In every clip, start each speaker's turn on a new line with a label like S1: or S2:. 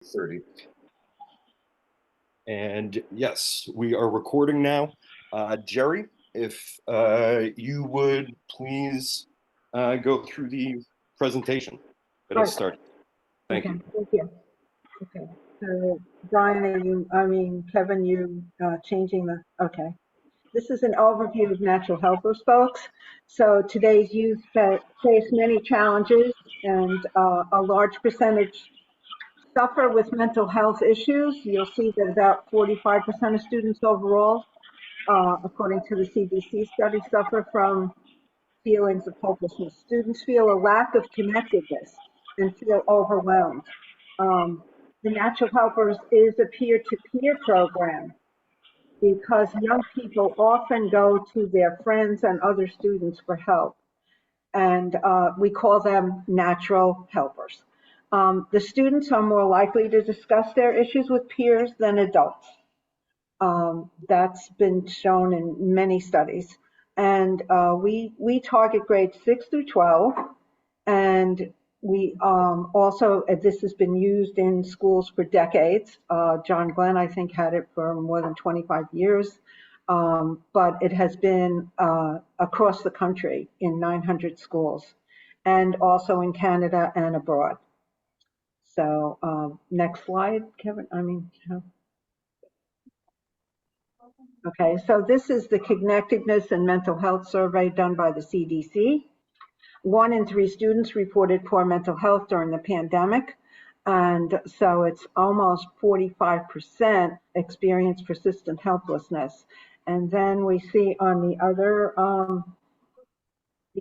S1: 30. And yes, we are recording now. Jerry, if you would please go through the presentation that I
S2: Right.
S1: started. Thank
S2: Okay,
S1: you.
S2: thank you. Okay, so Brian, Kevin, changing okay. This is an overview of natural helpers, folks. So today's youth face many challenges, and a large percentage suffer with mental health issues. You'll see that about 45% of students overall, according to the CDC study, suffer from feelings of hopelessness. Students feel a lack of connectedness and feel overwhelmed. The Natural Helpers is a peer-to-peer program because young people often go to their friends and other students for help, and we call them natural helpers. The students are more likely to discuss their issues with peers than adults. That's been shown in many studies. And we target grades 6 through 12. And we also, this has been used in schools for decades. John Glenn, I think, had it for more than 25 years. But it has been across the country in 900 schools and also in Canada and abroad. So next slide, Kevin. Okay, so this is the Connectedness and Mental Health Survey done by the CDC. 1 in 3 students reported poor mental health during the pandemic. And so it's almost 45% experience persistent helplessness. And then we see on the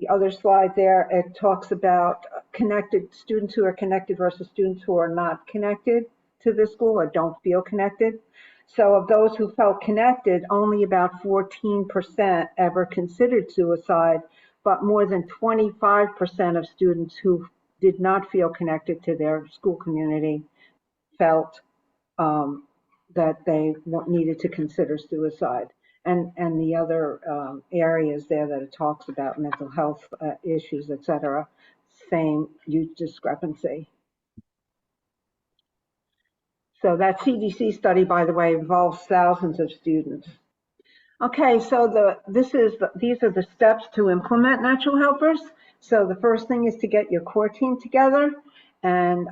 S2: other slide there, it talks about connected students who are connected versus students who are not connected to the school or don't feel connected. So of those who felt connected, only about 14% ever considered suicide, but more than 25% of students who did not feel connected to their school community felt that they needed to consider suicide. And the other areas there that it talks about mental health issues, et cetera, same huge discrepancy. So that CDC study, by the way, involves thousands of students. Okay, so these are the steps to implement natural helpers. So the first thing is to get your core team together, and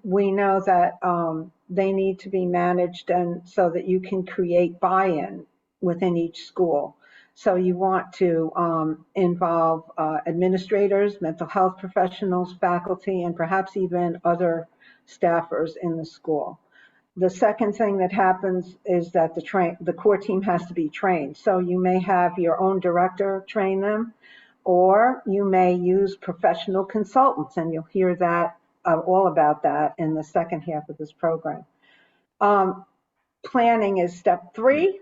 S2: we know that they need to be managed, and so that you can create buy-in within each school. So you want to involve administrators, mental health professionals, faculty, and perhaps even other staffers in the school. The second thing that happens is that the core team has to be trained. So you may have your own director train them, or you may use professional consultants, and you'll hear that all about that in the second half of this program. Planning is step 3.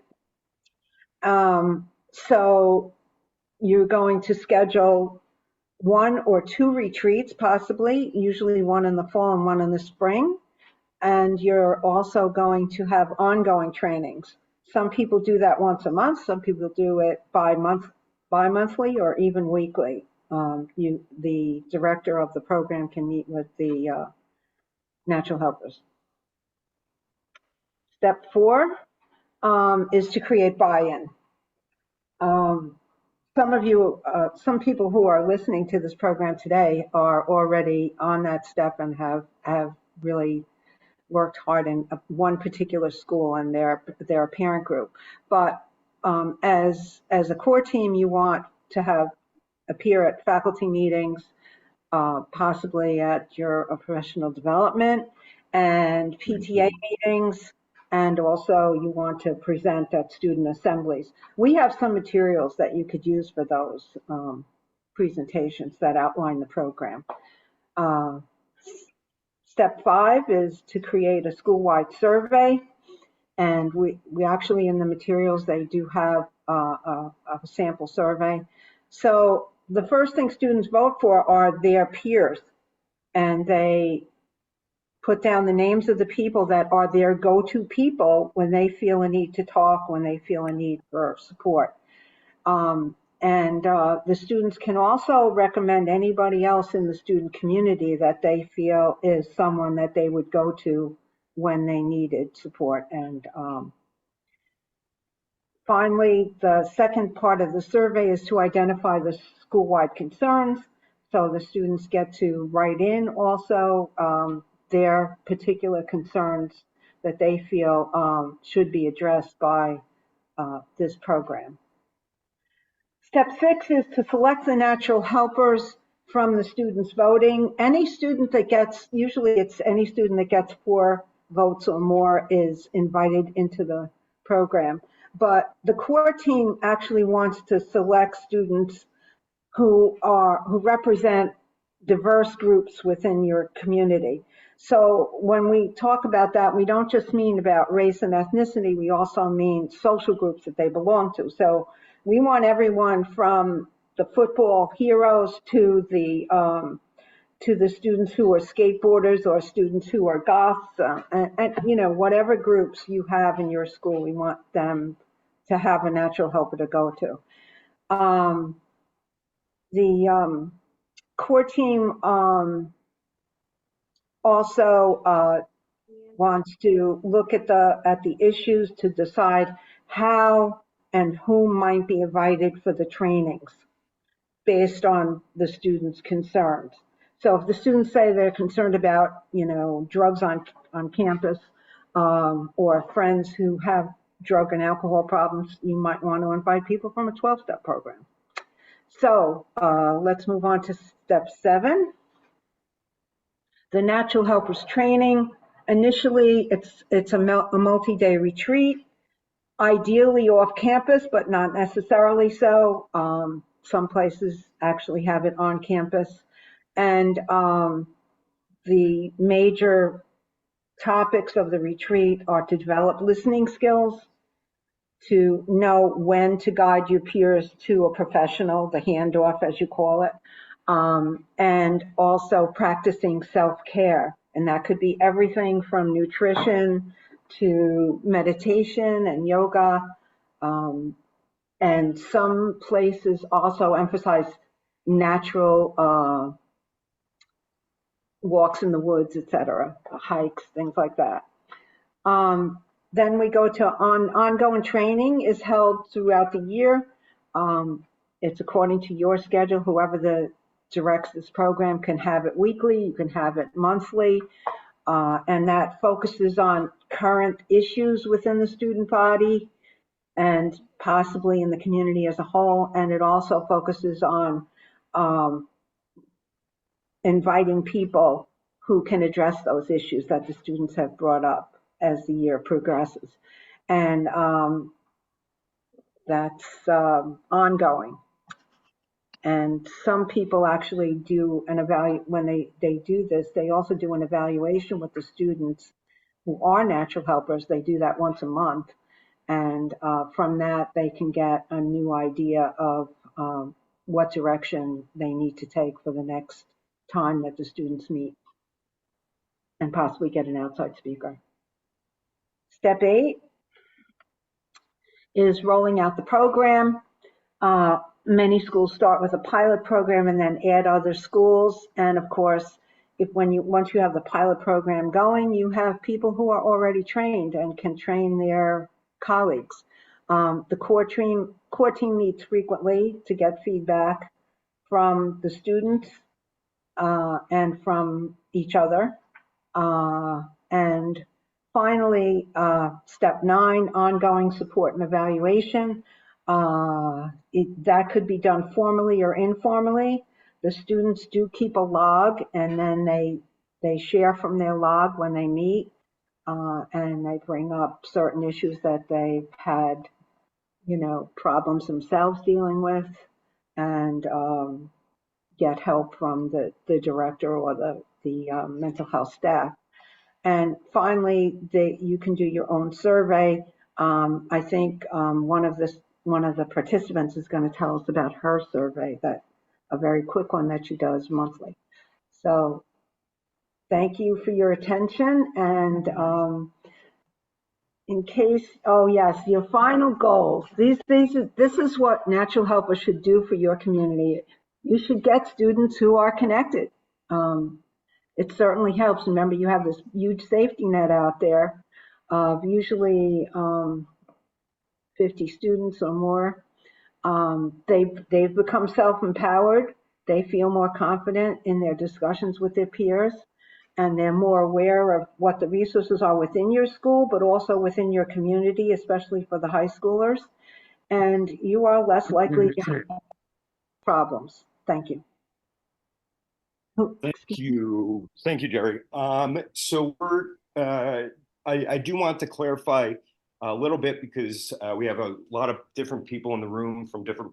S2: So you're going to schedule 1 or 2 retreats, possibly, usually 1 in the fall and 1 in the spring. And you're also going to have ongoing trainings. Some people do that once a month. Some people do it bi-monthly or even weekly. The director of the program can meet with the natural helpers. Step 4 is to create buy-in. Some people who are listening to this program today are already on that step and have really worked hard in one particular school and their parent group. But as a core team, you want to appear at faculty meetings, possibly at your professional development and PTA meetings, and also you want to present at student assemblies. We have some materials that you could use for those presentations that outline the program. Step 5 is to create a school-wide survey, and we actually, in the materials, they do have a sample survey. So the first thing students vote for are their peers, and they put down the names of the people that are their go-to people when they feel a need to talk, when they feel a need for support. And the students can also recommend anybody else in the student community that they feel is someone that they would go to when they needed support. And finally, the second part of the survey is to identify the school-wide concerns. So the students get to write in also their particular concerns that they feel should be addressed by this program. Step 6 is to select the natural helpers from the students voting. Any student that gets, usually it's any student that gets 4 votes or more is invited into the program. But the core team actually wants to select students who represent diverse groups within your community. So when we talk about that, we don't just mean about race and ethnicity, we also mean social groups that they belong to. So we want everyone from the football heroes to the students who are skateboarders or students who are goths, and you know, whatever groups you have in your school, we want them to have a natural helper to go to. The core team also wants to look at the issues to decide how and whom might be invited for the trainings based on the students' concerns. So if the students say they're concerned about, you know, drugs on campus or friends who have drug and alcohol problems, you might want to invite people from a 12-step program. So let's move on to step 7. The natural helpers training. Initially, it's a multi-day retreat, ideally off campus, but not necessarily so. Some places actually have it on campus. And the major topics of the retreat are to develop listening skills, to know when to guide your peers to a professional, the handoff as you call it, and also practicing self-care. And that could be everything from nutrition to meditation and yoga. And some places also emphasize natural walks in the woods, etc., hikes, things like that. Then we go to ongoing training is held throughout the year. It's according to your schedule. Whoever directs this program can have it weekly, you can have it monthly, and that focuses on current issues within the student body and possibly in the community as a whole. And it also focuses on inviting people who can address those issues that the students have brought up as the year progresses. And that's ongoing. And some people actually do an when they do this, they also do an evaluation with the students who are natural helpers. They do that once a month. And from that, they can get a new idea of what direction they need to take for the next time that the students meet, and possibly get an outside speaker. Step 8 is rolling out the program. Many schools start with a pilot program and then add other schools. And of course, once you have the pilot program going, you have people who are already trained and can train their colleagues. The core team meets frequently to get feedback from the students and from each other. And finally, step 9, ongoing support and evaluation. That could be done formally or informally. The students do keep a log, and then they share from their log when they meet, and they bring up certain issues that they've had, you know, problems themselves dealing with, and get help from the director or the mental health staff. And finally, you can do your own survey. I think one of the participants is going to tell us about her survey, a very quick one that she does monthly. So thank you for your attention. And in case, oh yes, your final goals. This is what natural helpers should do for your community. You should get students who are connected. Um, it certainly helps. Remember, you have this huge safety net out there of usually 50 students or more. They've become self-empowered. They feel more confident in their discussions with their peers, and they're more aware of what the resources are within your school, but also within your community, especially for the high schoolers. And you are less likely to have problems. Thank you. Oh, excuse me.
S1: Thank you, Jerry. So I do want to clarify a little bit because we have a lot of different people in the room from different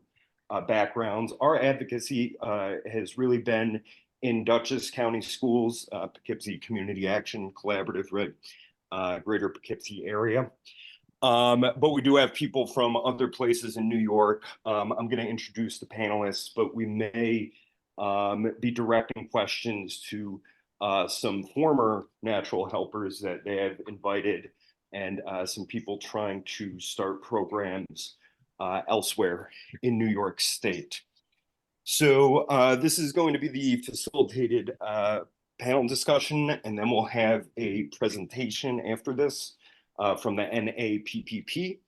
S1: backgrounds. Our advocacy has really been in Dutchess County Schools, Poughkeepsie Community Action Collaborative, right? Greater Poughkeepsie area. But we do have people from other places in New York. I'm going to introduce the panelists, but we may be directing questions to some former natural helpers that they have invited and some people trying to start programs elsewhere in New York State. So this is going to be the facilitated panel discussion, and then we'll have a presentation after this from the NAPPP.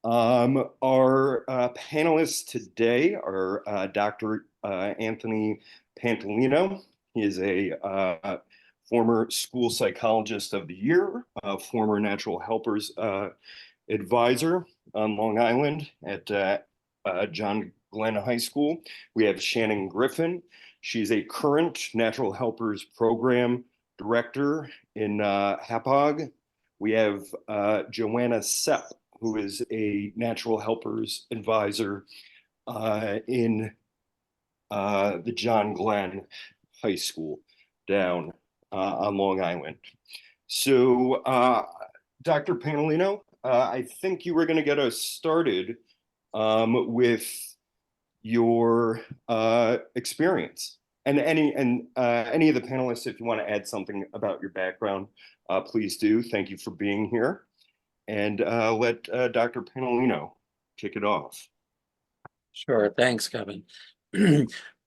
S1: Our panelists today are Dr. Anthony Pantolino. He is a former school psychologist of the year, former natural helpers advisor on Long Island at John Glenn High School. We have Shannon Griffin. She's a current natural helpers program director in Hapog. We have Joanna Sepp, who is a natural helpers advisor in the John Glenn High School down on Long Island. So, Dr. Panolino, I think you were going to get us started with your experience. And any of the panelists, if you want to add something about your background, please do. Thank you for being here. And let Dr. Panolino kick it off.
S3: Sure. Thanks, Kevin.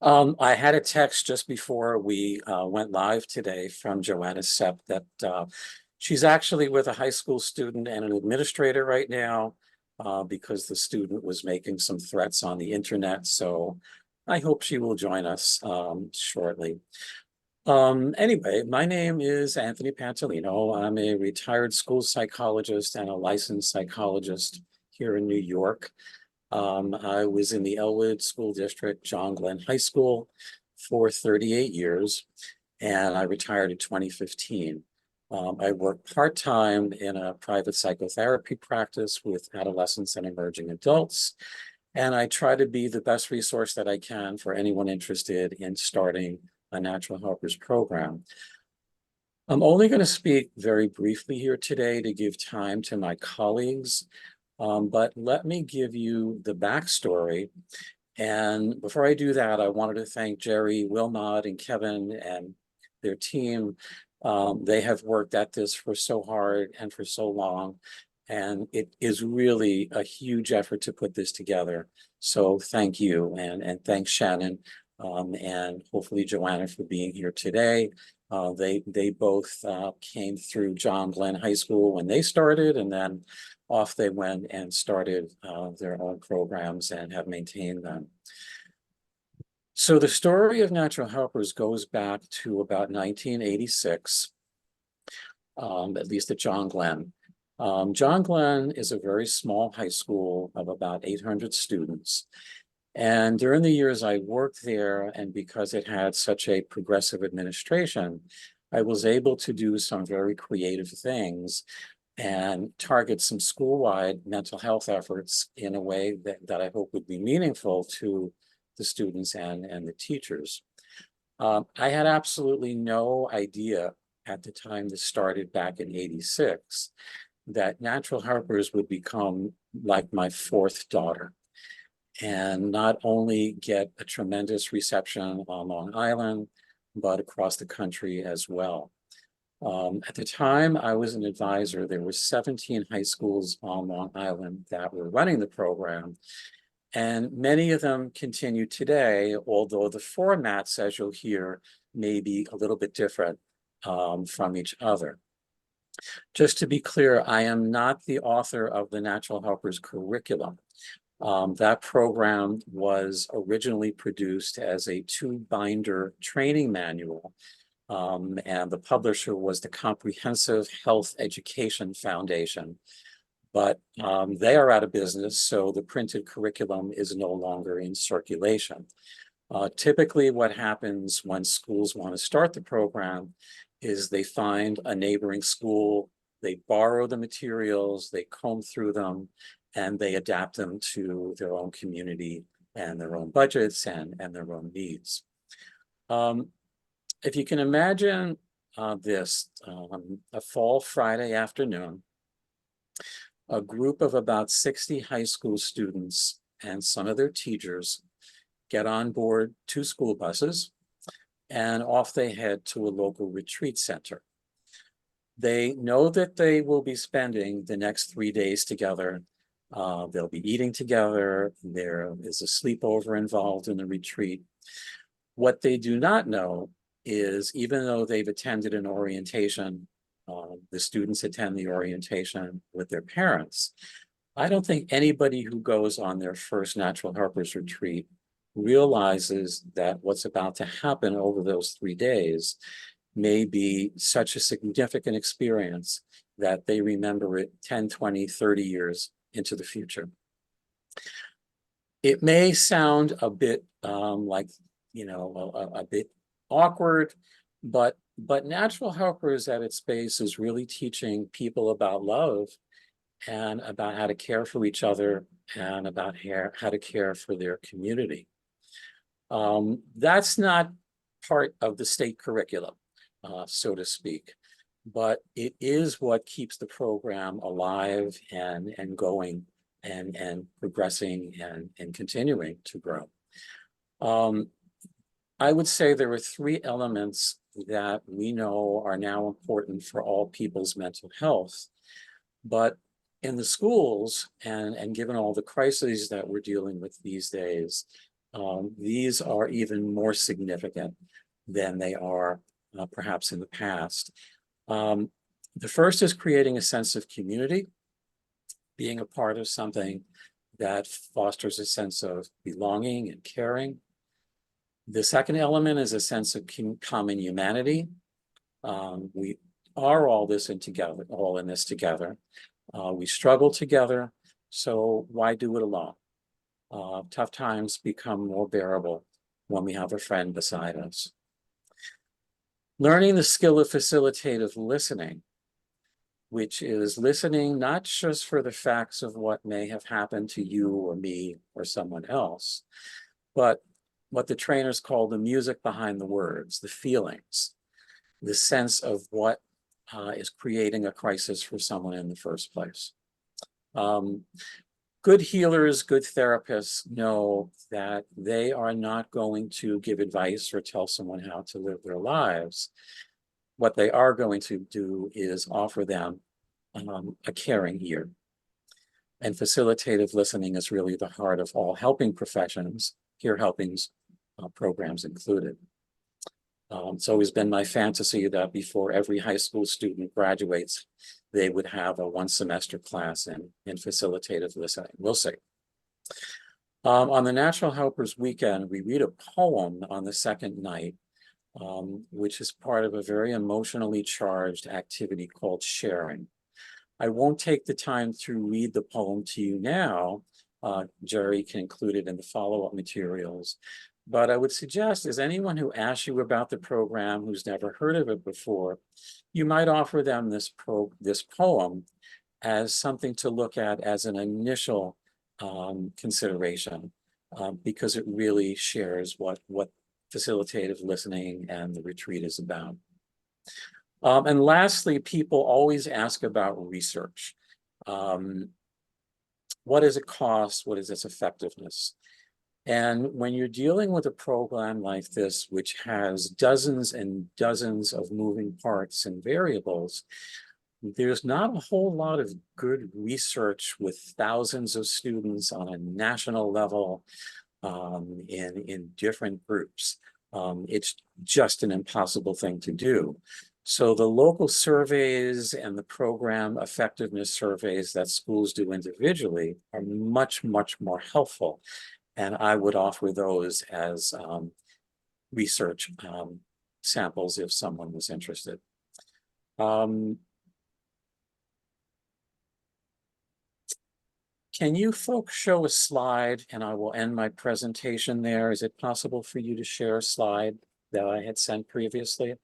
S3: I had a text just before we went live today from Joanna Sepp that she's actually with a high school student and an administrator right now because the student was making some threats on the internet. So I hope she will join us shortly. Anyway, my name is Anthony Pantolino. I'm a retired school psychologist and a licensed psychologist here in New York. I was in the Elwood School District, John Glenn High School for 38 years, and I retired in 2015. I work part-time in a private psychotherapy practice with adolescents and emerging adults, and I try to be the best resource that I can for anyone interested in starting a natural helpers program. I'm only going to speak very briefly here today to give time to my colleagues, but let me give you the backstory. And before I do that, I wanted to thank Jerry, Wilmot, and Kevin and their team. They have worked at this for so hard and for so long, and it is really a huge effort to put this together. So thank you, and thanks Shannon, and hopefully Joanna for being here today. They both came through John Glenn High School when they started, and then off they went and started their own programs and have maintained them. So the story of natural helpers goes back to about 1986, at least at John Glenn. John Glenn is a very small high school of about 800 students. And during the years I worked there, and because it had such a progressive administration, I was able to do some very creative things and target some school-wide mental health efforts in a way that I hope would be meaningful to the students and the teachers. I had absolutely no idea at the time this started back in '86 that natural helpers would become like my fourth daughter and not only get a tremendous reception on Long Island, but across the country as well. At the time I was an advisor, there were 17 high schools on Long Island that were running the program. And many of them continue today, although the formats, as you'll hear, may be a little bit different from each other. Just to be clear, I am not the author of the Natural Helpers curriculum. That program was originally produced as a 2-binder training manual, and the publisher was the Comprehensive Health Education Foundation. But they are out of business, so the printed curriculum is no longer in circulation. Typically, what happens when schools want to start the program is they find a neighboring school, they borrow the materials, they comb through them, and they adapt them to their own community and their own budgets and their own needs. If you can imagine this, a fall Friday afternoon, a group of about 60 high school students and some of their teachers get on board 2 school buses, and off they head to a local retreat center. They know that they will be spending the next 3 days together. They'll be eating together. There is a sleepover involved in the retreat. What they do not know is, even though they've attended an orientation, the students attend the orientation with their parents, I don't think anybody who goes on their first Natural Helpers retreat realizes that what's about to happen over those 3 days may be such a significant experience that they remember it 10, 20, 30 years into the future. It may sound a bit like, a bit awkward, but Natural Helpers at its base is really teaching people about love and about how to care for each other and about how to care for their community. That's not part of the state curriculum, so to speak, but it is what keeps the program alive and going and progressing and continuing to grow. I would say there are 3 elements that we know are now important for all people's mental health, but in the schools and given all the crises that we're dealing with these days, these are even more significant than they are perhaps in the past. The first is creating a sense of community, being a part of something that fosters a sense of belonging and caring. The second element is a sense of common humanity. We are all in this together. We struggle together, so why do it alone? Tough times become more bearable when we have a friend beside us. Learning the skill of facilitative listening, which is listening not just for the facts of what may have happened to you or me or someone else, but what the trainers call the music behind the words, the feelings, the sense of what is creating a crisis for someone in the first place. Good healers, good therapists know that they are not going to give advice or tell someone how to live their lives. What they are going to do is offer them a caring ear. And facilitative listening is really the heart of all helping professions, peer helpings programs included. It's always been my fantasy that before every high school student graduates, they would have a 1-semester class in facilitative listening. We'll see. On the Natural Helpers weekend, we read a poem on the second night, which is part of a very emotionally charged activity called sharing. I won't take the time to read the poem to you now. Jerry can include it in the follow-up materials. But I would suggest, as anyone who asks you about the program who's never heard of it before, you might offer them this poem as something to look at as an initial consideration, because it really shares what facilitative listening and the retreat is about. And lastly, people always ask about research. What does it cost? What is its effectiveness? And when you're dealing with a program like this, which has dozens and dozens of moving parts and variables, there's not a whole lot of good research with thousands of students on a national level in different groups. It's just an impossible thing to do. So the local surveys and the program effectiveness surveys that schools do individually are much, much more helpful. And I would offer those as research samples if someone was interested. Can you folks show a slide, and I will end my presentation there. Is it possible for you to share a slide that I had sent previously?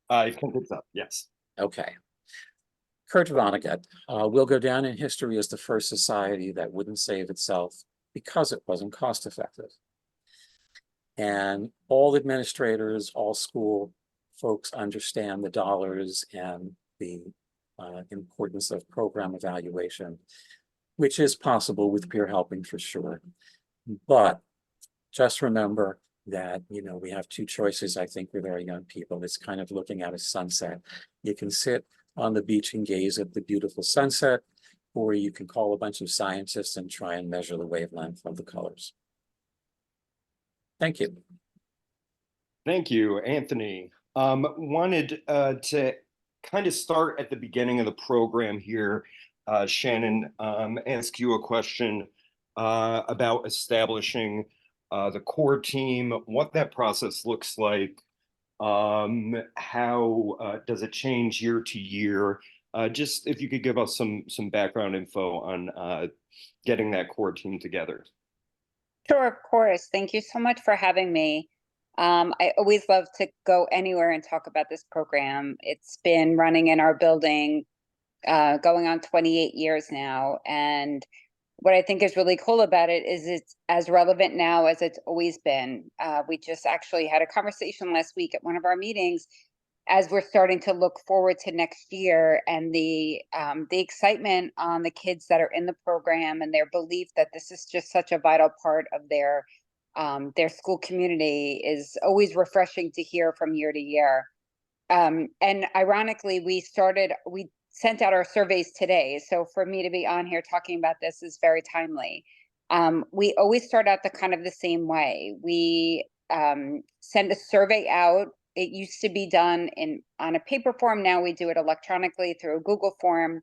S1: I think it's up, yes.
S3: Okay. Kurt Vonnegut will go down in history as the first society that wouldn't save itself because it wasn't cost effective. And all administrators, all school folks understand the dollars and the importance of program evaluation, which is possible with peer helping for sure. But just remember that, you know, we have two choices, I think, with our young people. It's kind of looking at a sunset. You can sit on the beach and gaze at the beautiful sunset, or you can call a bunch of scientists and try and measure the wavelength of the colors. Thank you.
S1: Thank you, Anthony. Wanted to kind of start at the beginning of the program here. Shannon, ask you a question about establishing the core team, what that process looks like, how does it change year to year? Just if you could give us some background info on getting that core team together.
S4: Sure, of course. Thank you so much for having me. I always love to go anywhere and talk about this program. It's been running in our building going on 28 years now. And what I think is really cool about it is it's as relevant now as it's always been. We just actually had a conversation last week at one of our meetings as we're starting to look forward to next year, and the excitement on the kids that are in the program and their belief that this is just such a vital part of their school community is always refreshing to hear from year to year. And ironically, we sent out our surveys today. So for me to be on here talking about this is very timely. We always start out the same way. We send a survey out. It used to be done on a paper form. Now we do it electronically through a Google form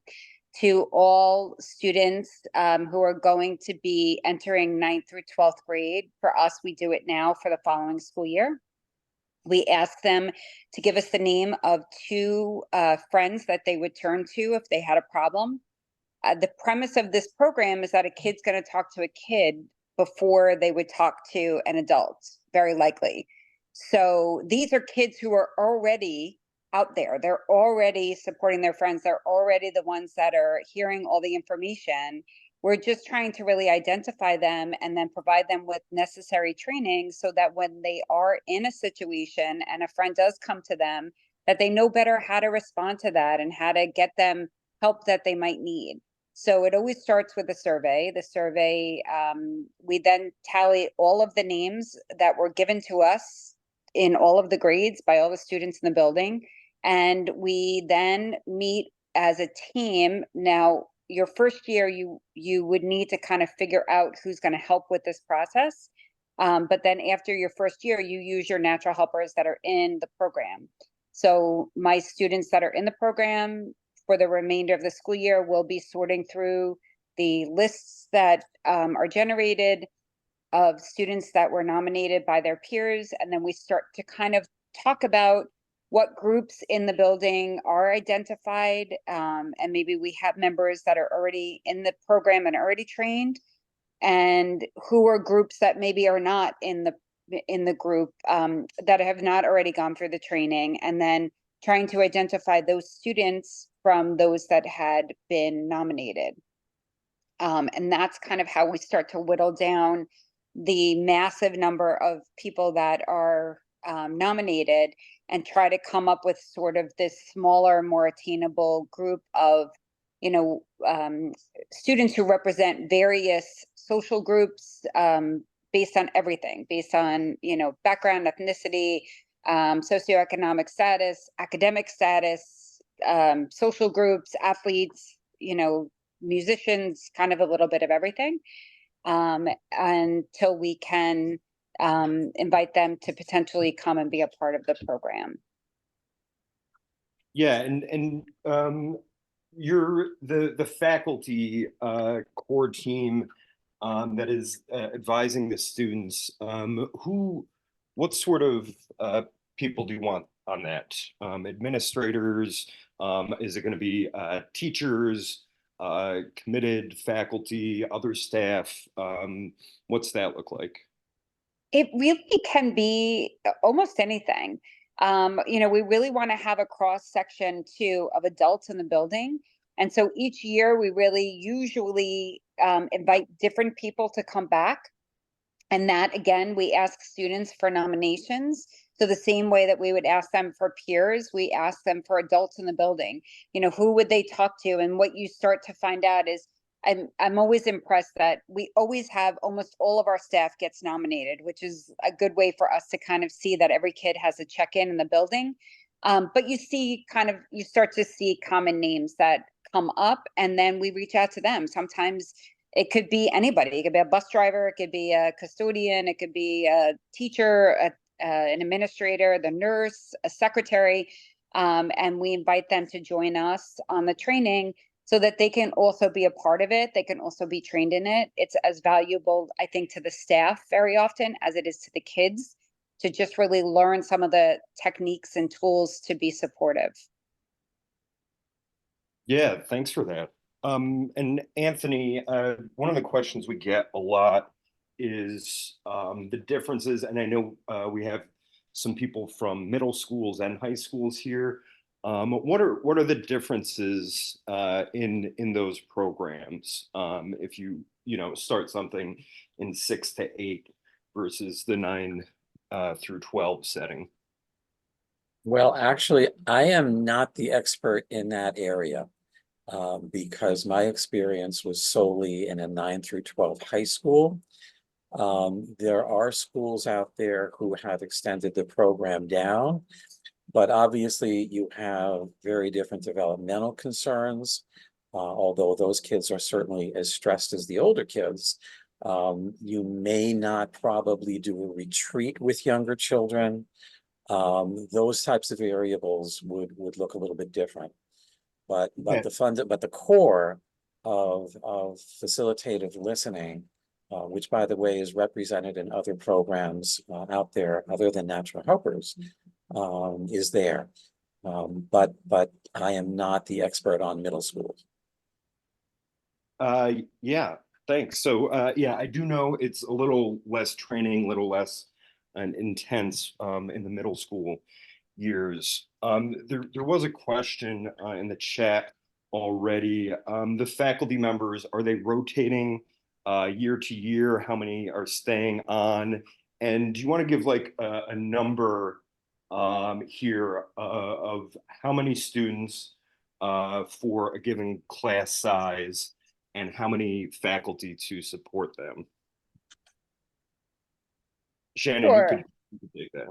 S4: to all students who are going to be entering 9th through 12th grade. For us, we do it now for the following school year. We ask them to give us the name of two friends that they would turn to if they had a problem. The premise of this program is that a kid's going to talk to a kid before they would talk to an adult, very likely. So these are kids who are already out there. They're already supporting their friends. They're already the ones that are hearing all the information. We're just trying to really identify them and then provide them with necessary training so that when they are in a situation and a friend does come to them, that they know better how to respond to that and how to get them help that they might need. So it always starts with a survey. The survey, we then tally all of the names that were given to us in all of the grades by all the students in the building. And we then meet as a team. Now, your first year, you would need to kind of figure out who's going to help with this process. But then after your first year, you use your natural helpers that are in the program. So my students that are in the program for the remainder of the school year will be sorting through the lists that are generated of students that were nominated by their peers. And then we start to kind of talk about what groups in the building are identified, and maybe we have members that are already in the program and already trained, and who are groups that maybe are not in the group that have not already gone through the training, and then trying to identify those students from those that had been nominated. And that's kind of how we start to whittle down the massive number of people that are nominated and try to come up with sort of this smaller, more attainable group of, students who represent various social groups, based on everything, based on, background, ethnicity, socioeconomic status, academic status, social groups, athletes, musicians, kind of a little bit of everything, until we can invite them to potentially come and be a part of the program.
S1: Yeah, and you're the faculty core team that is advising the students. What sort of people do you want on that? Administrators? Is it going to be teachers, committed faculty, other staff? What's that look like?
S4: It really can be almost anything. We really want to have a cross section too of adults in the building. And so each year we really usually invite different people to come back. And that, again, we ask students for nominations. So the same way that we would ask them for peers, we ask them for adults in the building. Who would they talk to? And what you start to find out is I'm always impressed that we always have almost all of our staff gets nominated, which is a good way for us to kind of see that every kid has a check-in in the building. But you start to see common names that come up, and then we reach out to them. Sometimes it could be anybody. It could be a bus driver. It could be a custodian. It could be a teacher, an administrator, the nurse, a secretary. And we invite them to join us on the training so that they can also be a part of it. They can also be trained in it. It's as valuable, I think, to the staff very often as it is to the kids to just really learn some of the techniques and tools to be supportive.
S1: Yeah, thanks for that. And Anthony, one of the questions we get a lot is the differences, and I know we have some people from middle schools and high schools here. What are the differences in those programs? If you start something in 6 to 8 versus the 9 through 12 setting.
S3: Well, actually, I am not the expert in that area because my experience was solely in a 9 through 12 high school. There are schools out there who have extended the program down, but obviously you have very different developmental concerns. Although those kids are certainly as stressed as the older kids, you may not probably do a retreat with younger children. Those types of variables would look a little bit different. But the core of facilitative listening, which by the way is represented in other programs out there other than Natural Helpers, is there. But I am not the expert on middle school.
S1: Yeah, thanks. So yeah, I do know it's a little less training, a little less intense in the middle school years. There was a question in the chat already. The faculty members, are they rotating year to year? How many are staying on? And do you want to give like a number here of how many students for a given class size and how many faculty to support them? Shannon,
S4: Sure.
S1: you could take that.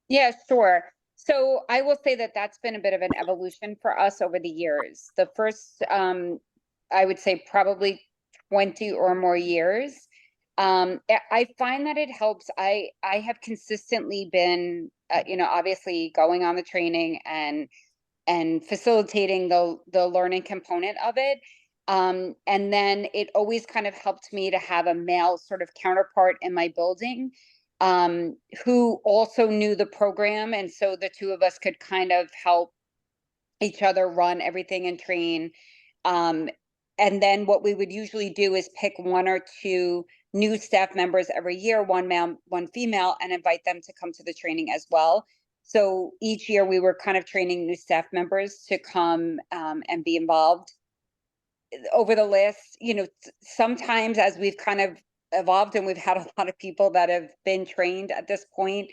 S4: Yeah, sure. So I will say that that's been a bit of an evolution for us over the years. The first, I would say probably 20 or more years. I find that it helps. I have consistently been, obviously going on the training and facilitating the learning component of it. And then it always kind of helped me to have a male sort of counterpart in my building who also knew the program. And so the two of us could kind of help each other run everything and train. And then what we would usually do is pick 1 or 2 new staff members every year, 1 male, 1 female, and invite them to come to the training as well. So each year we were kind of training new staff members to come and be involved. Over the last, sometimes as we've kind of evolved and we've had a lot of people that have been trained at this point,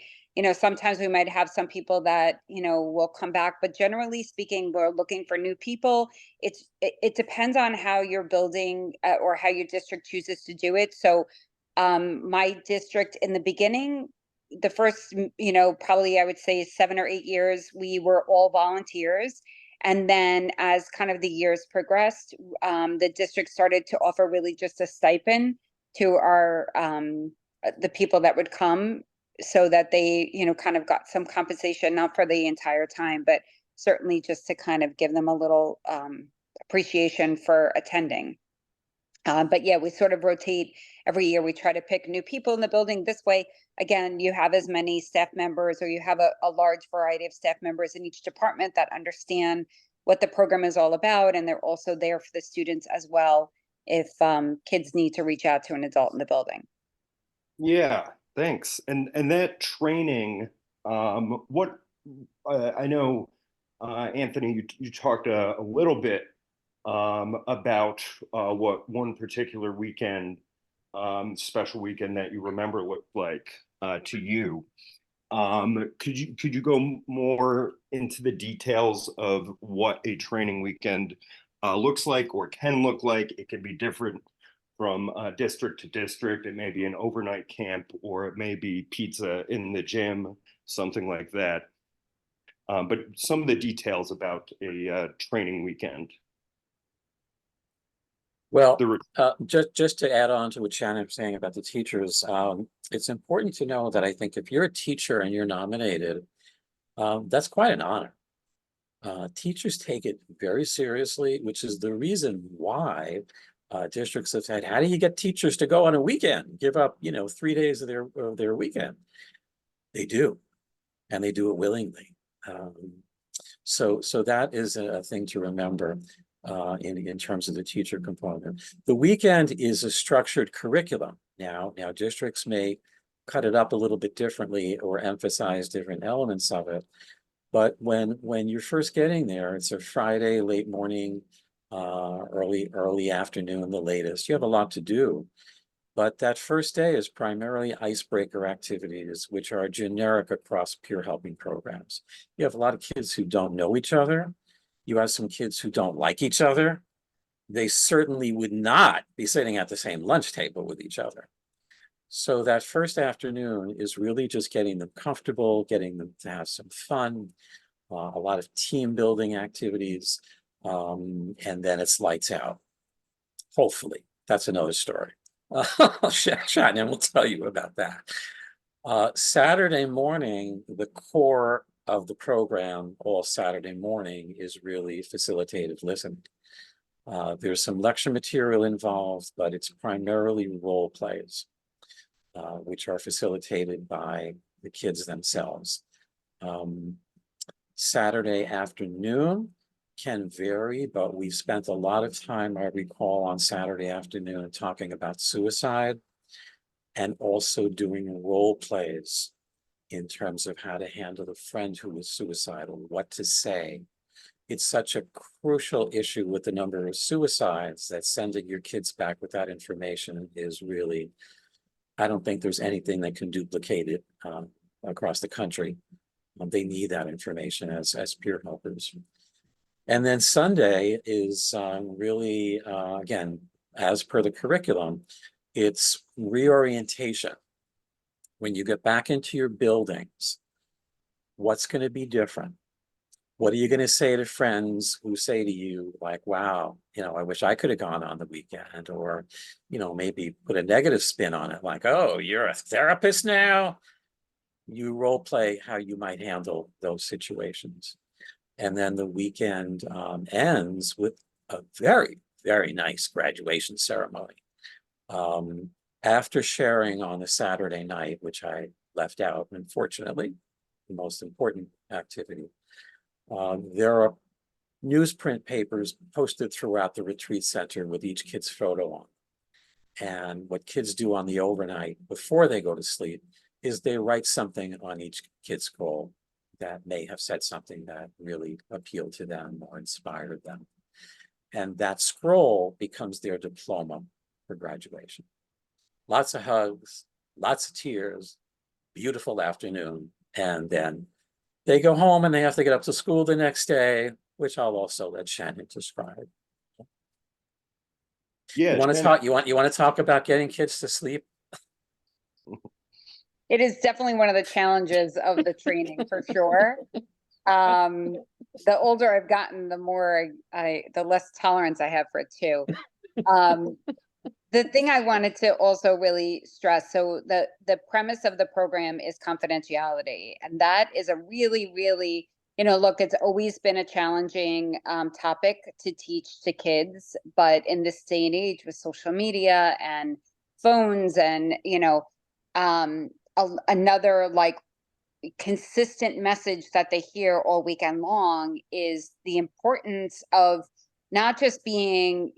S4: sometimes we might have some people that, will come back, but generally speaking, we're looking for new people. It depends on how your building or how your district chooses to do it. So my district in the beginning, the first, probably I would say 7 or 8 years, we were all volunteers. And then as kind of the years progressed, the district started to offer really just a stipend to our the people that would come, so that they, kind of got some compensation, not for the entire time, but certainly just to kind of give them a little appreciation for attending. But yeah, we sort of rotate every year. We try to pick new people in the building. This way, again, you have as many staff members, or you have a large variety of staff members in each department that understand what the program is all about. And they're also there for the students as well, if kids need to reach out to an adult in the building.
S1: Yeah, thanks. And that training, what I know, Anthony, you talked a little bit about what one particular weekend, special weekend that you remember looked like to you. Could you go more into the details of what a training weekend looks like or can look like? It can be different from district to district. It may be an overnight camp, or it may be pizza in the gym, something like that. But some of the details about a training weekend.
S3: Well, just to add on to what Shannon was saying about the teachers, it's important to know that I think if you're a teacher and you're nominated, that's quite an honor. Teachers take it very seriously, which is the reason why districts have said, how do you get teachers to go on a weekend, give up, 3 days of their weekend? They do, and they do it willingly. So that is a thing to remember in terms of the teacher component. The weekend is a structured curriculum. Now districts may cut it up a little bit differently or emphasize different elements of it. But when you're first getting there, it's a Friday, late morning, early afternoon, the latest. You have a lot to do. But that first day is primarily icebreaker activities, which are generic across peer helping programs. You have a lot of kids who don't know each other. You have some kids who don't like each other. They certainly would not be sitting at the same lunch table with each other. So that first afternoon is really just getting them comfortable, getting them to have some fun, a lot of team building activities, and then it's lights out. Hopefully, that's another story. Shannon will tell you about that. Saturday morning, the core of the program all Saturday morning is really facilitated listening. There's some lecture material involved, but it's primarily role plays, which are facilitated by the kids themselves. Saturday afternoon can vary, but we've spent a lot of time, I recall, on Saturday afternoon talking about suicide and also doing role plays in terms of how to handle a friend who was suicidal, what to say. It's such a crucial issue with the number of suicides that sending your kids back with that information is really, I don't think there's anything that can duplicate it across the country. They need that information as peer helpers. And then Sunday is really, again, as per the curriculum, it's reorientation. When you get back into your buildings, what's going to be different? What are you going to say to friends who say to you, like, wow, I wish I could have gone on the weekend, or, maybe put a negative spin on it, like, oh, you're a therapist now? You role play how you might handle those situations. And then the weekend ends with a very, very nice graduation ceremony. After sharing on a Saturday night, which I left out, unfortunately, the most important activity, there are newsprint papers posted throughout the retreat center with each kid's photo on. And what kids do on the overnight before they go to sleep is they write something on each kid's scroll that may have said something that really appealed to them or inspired them. And that scroll becomes their diploma for graduation. Lots of hugs, lots of tears, beautiful afternoon, And then they go home and they have to get up to school the next day, which I'll also let Shannon describe.
S1: Yeah,
S3: You want to
S1: Shannon.
S3: talk, you want to talk about getting kids to sleep?
S4: It is definitely one of the challenges of the training for sure. The older I've gotten, the more the less tolerance I have for it too. The thing I wanted to also really stress, so the premise of the program is confidentiality, and that is a really, really, look, it's always been a challenging topic to teach to kids, but in this day and age with social media and phones and, another like consistent message that they hear all weekend long is the importance of not just being,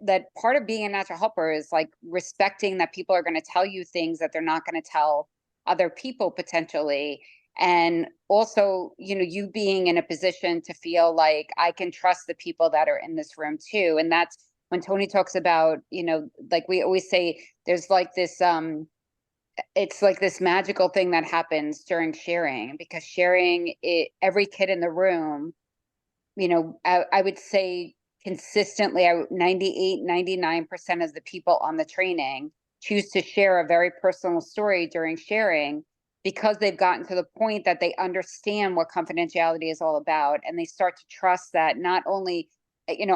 S4: that part of being a natural helper is like respecting that people are going to tell you things that they're not going to tell other people potentially. And also, you being in a position to feel like I can trust the people that are in this room too. And that's when Tony talks about, like we always say, there's like this, it's like this magical thing that happens during sharing, because sharing it, every kid in the room, I would say consistently, 98, 99% of the people on the training choose to share a very personal story during sharing, because they've gotten to the point that they understand what confidentiality is all about. And they start to trust that not only,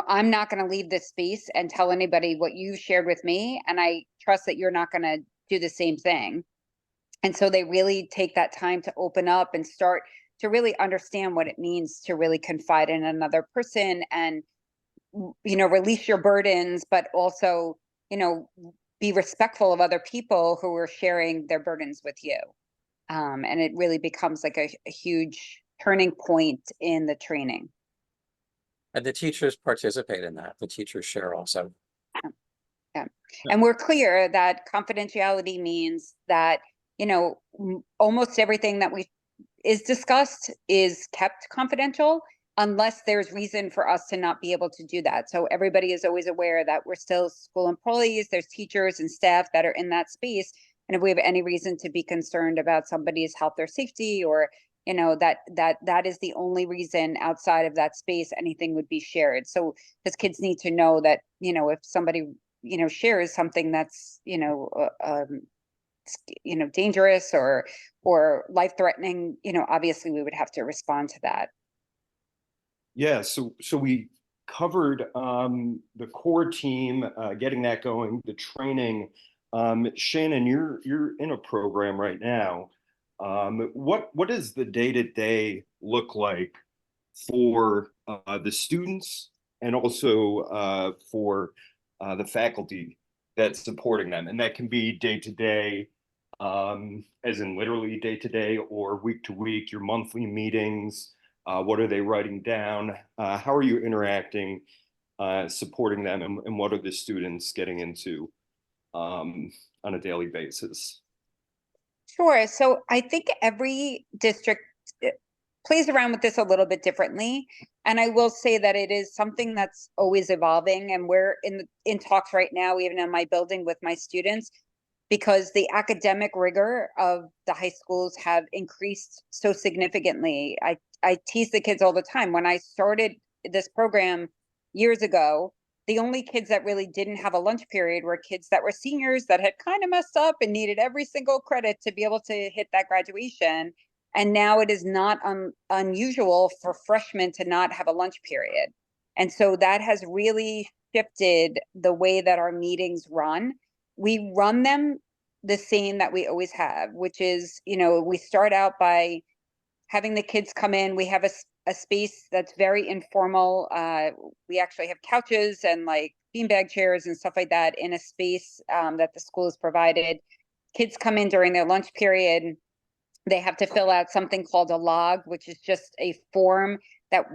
S4: I'm not going to leave this space and tell anybody what you shared with me, and I trust that you're not going to do the same thing. And so they really take that time to open up and start to really understand what it means to really confide in another person and, release your burdens, but also, be respectful of other people who are sharing their burdens with you. And it really becomes like a huge turning point in the training.
S3: And the teachers participate in that. The teachers share also.
S4: Yeah. And we're clear that confidentiality means that, almost everything that is discussed is kept confidential unless there's reason for us to not be able to do that. So everybody is always aware that we're still school employees, there's teachers and staff that are in that space. And if we have any reason to be concerned about somebody's health or safety, or, that is the only reason outside of that space anything would be shared. So because kids need to know that, if somebody, shares something that's, dangerous or life-threatening, obviously we would have to respond to that.
S1: Yeah, so we covered the core team, getting that going, the training. Shannon, you're in a program right now. What does the day-to-day look like for the students and also for the faculty that's supporting them? And that can be day-to-day, as in literally day-to-day, or week-to-week, your monthly meetings. What are they writing down? How are you interacting, supporting them, and what are the students getting into on a daily basis?
S4: Sure. So I think every district plays around with this a little bit differently. And I will say that it is something that's always evolving. And we're in talks right now, even in my building with my students, because the academic rigor of the high schools have increased so significantly. I tease the kids all the time. When I started this program years ago, the only kids that really didn't have a lunch period were kids that were seniors that had kind of messed up and needed every single credit to be able to hit that graduation. And now it is not unusual for freshmen to not have a lunch period. And so that has really shifted the way that our meetings run. We run them the same that we always have, which is, we start out by having the kids come in. We have a space that's very informal. We actually have couches and like beanbag chairs and stuff like that in a space that the school has provided. Kids come in during their lunch period. They have to fill out something called a log, which is just a form that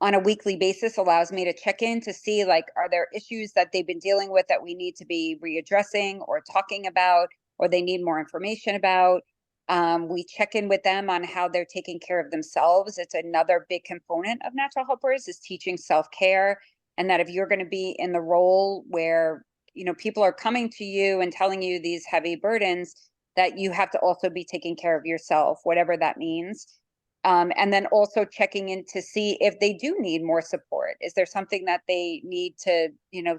S4: on a weekly basis allows me to check in to see, like, are there issues that they've been dealing with that we need to be readdressing or talking about, or they need more information about. We check in with them on how they're taking care of themselves. It's another big component of natural helpers is teaching self-care. And that if you're going to be in the role where, people are coming to you and telling you these heavy burdens, that you have to also be taking care of yourself, whatever that means. And then also checking in to see if they do need more support. Is there something that they need to,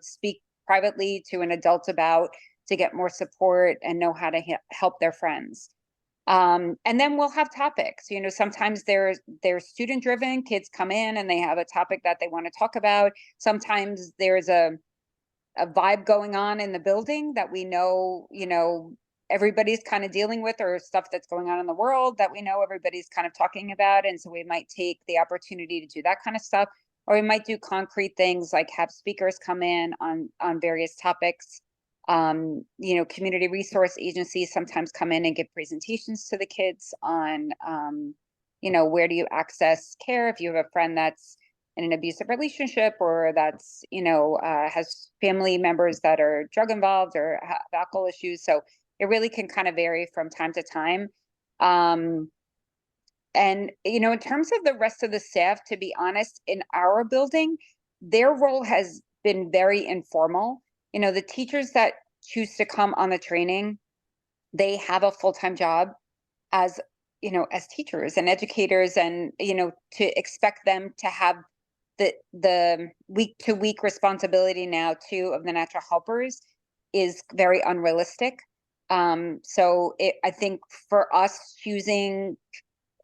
S4: speak privately to an adult about to get more support and know how to help their friends? And then we'll have topics. Sometimes they're student driven. Kids come in and they have a topic that they want to talk about. Sometimes there's a vibe going on in the building that we know, everybody's kind of dealing with, or stuff that's going on in the world that we know everybody's kind of talking about. And so we might take the opportunity to do that kind of stuff, or we might do concrete things like have speakers come in on various topics. Community resource agencies sometimes come in and give presentations to the kids on, where do you access care if you have a friend that's in an abusive relationship, or that's, has family members that are drug involved or have alcohol issues. So it really can kind of vary from time to time. And, in terms of the rest of the staff, to be honest, in our building, their role has been very informal. The teachers that choose to come on the training, they have a full-time job as teachers and educators, and, to expect them to have the week-to-week responsibility now too of the natural helpers is very unrealistic. So I think for us, choosing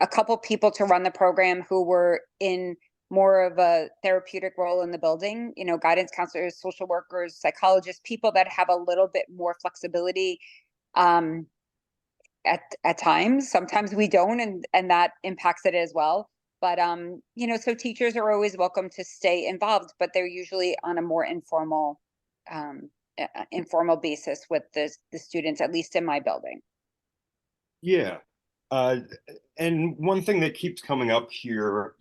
S4: a couple people to run the program who were in more of a therapeutic role in the building, guidance counselors, social workers, psychologists, people that have a little bit more flexibility at times. Sometimes we don't, and that impacts it as well. But so teachers are always welcome to stay involved, but they're usually on a more informal basis with the students, at least in my building.
S1: Yeah. And one thing that keeps coming up here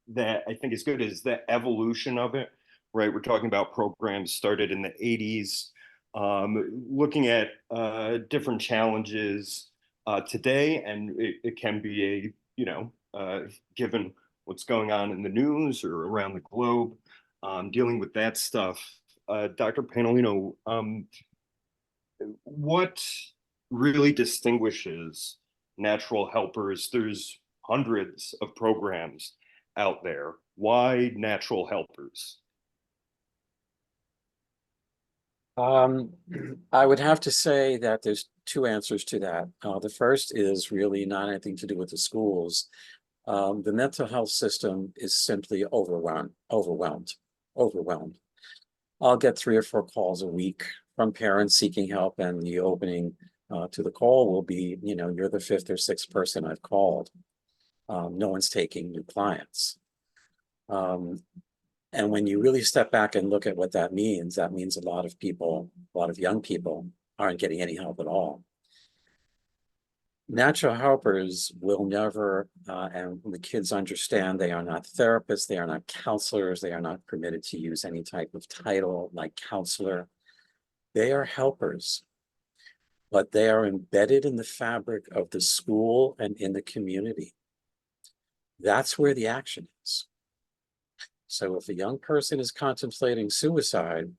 S1: that I think is good is the evolution of it, right? We're talking about programs started in the 80s, looking at different challenges today, and it can be given what's going on in the news or around the globe, dealing with that stuff. Dr. Pantalino, what really distinguishes natural helpers? There's hundreds of programs out there. Why natural helpers?
S3: I would have to say that there's two answers to that. The first is really not anything to do with the schools. The mental health system is simply overwhelmed. I'll get 3 or 4 calls a week from parents seeking help, and the opening to the call will be, you're the 5th or 6th person I've called. No one's taking new clients. And when you really step back and look at what that means a lot of people, a lot of young people aren't getting any help at all. Natural helpers will never, and the kids understand, they are not therapists, they are not counselors, they are not permitted to use any type of title like counselor. They are helpers, but they are embedded in the fabric of the school and in the community. That's where the action is. So if a young person is contemplating suicide,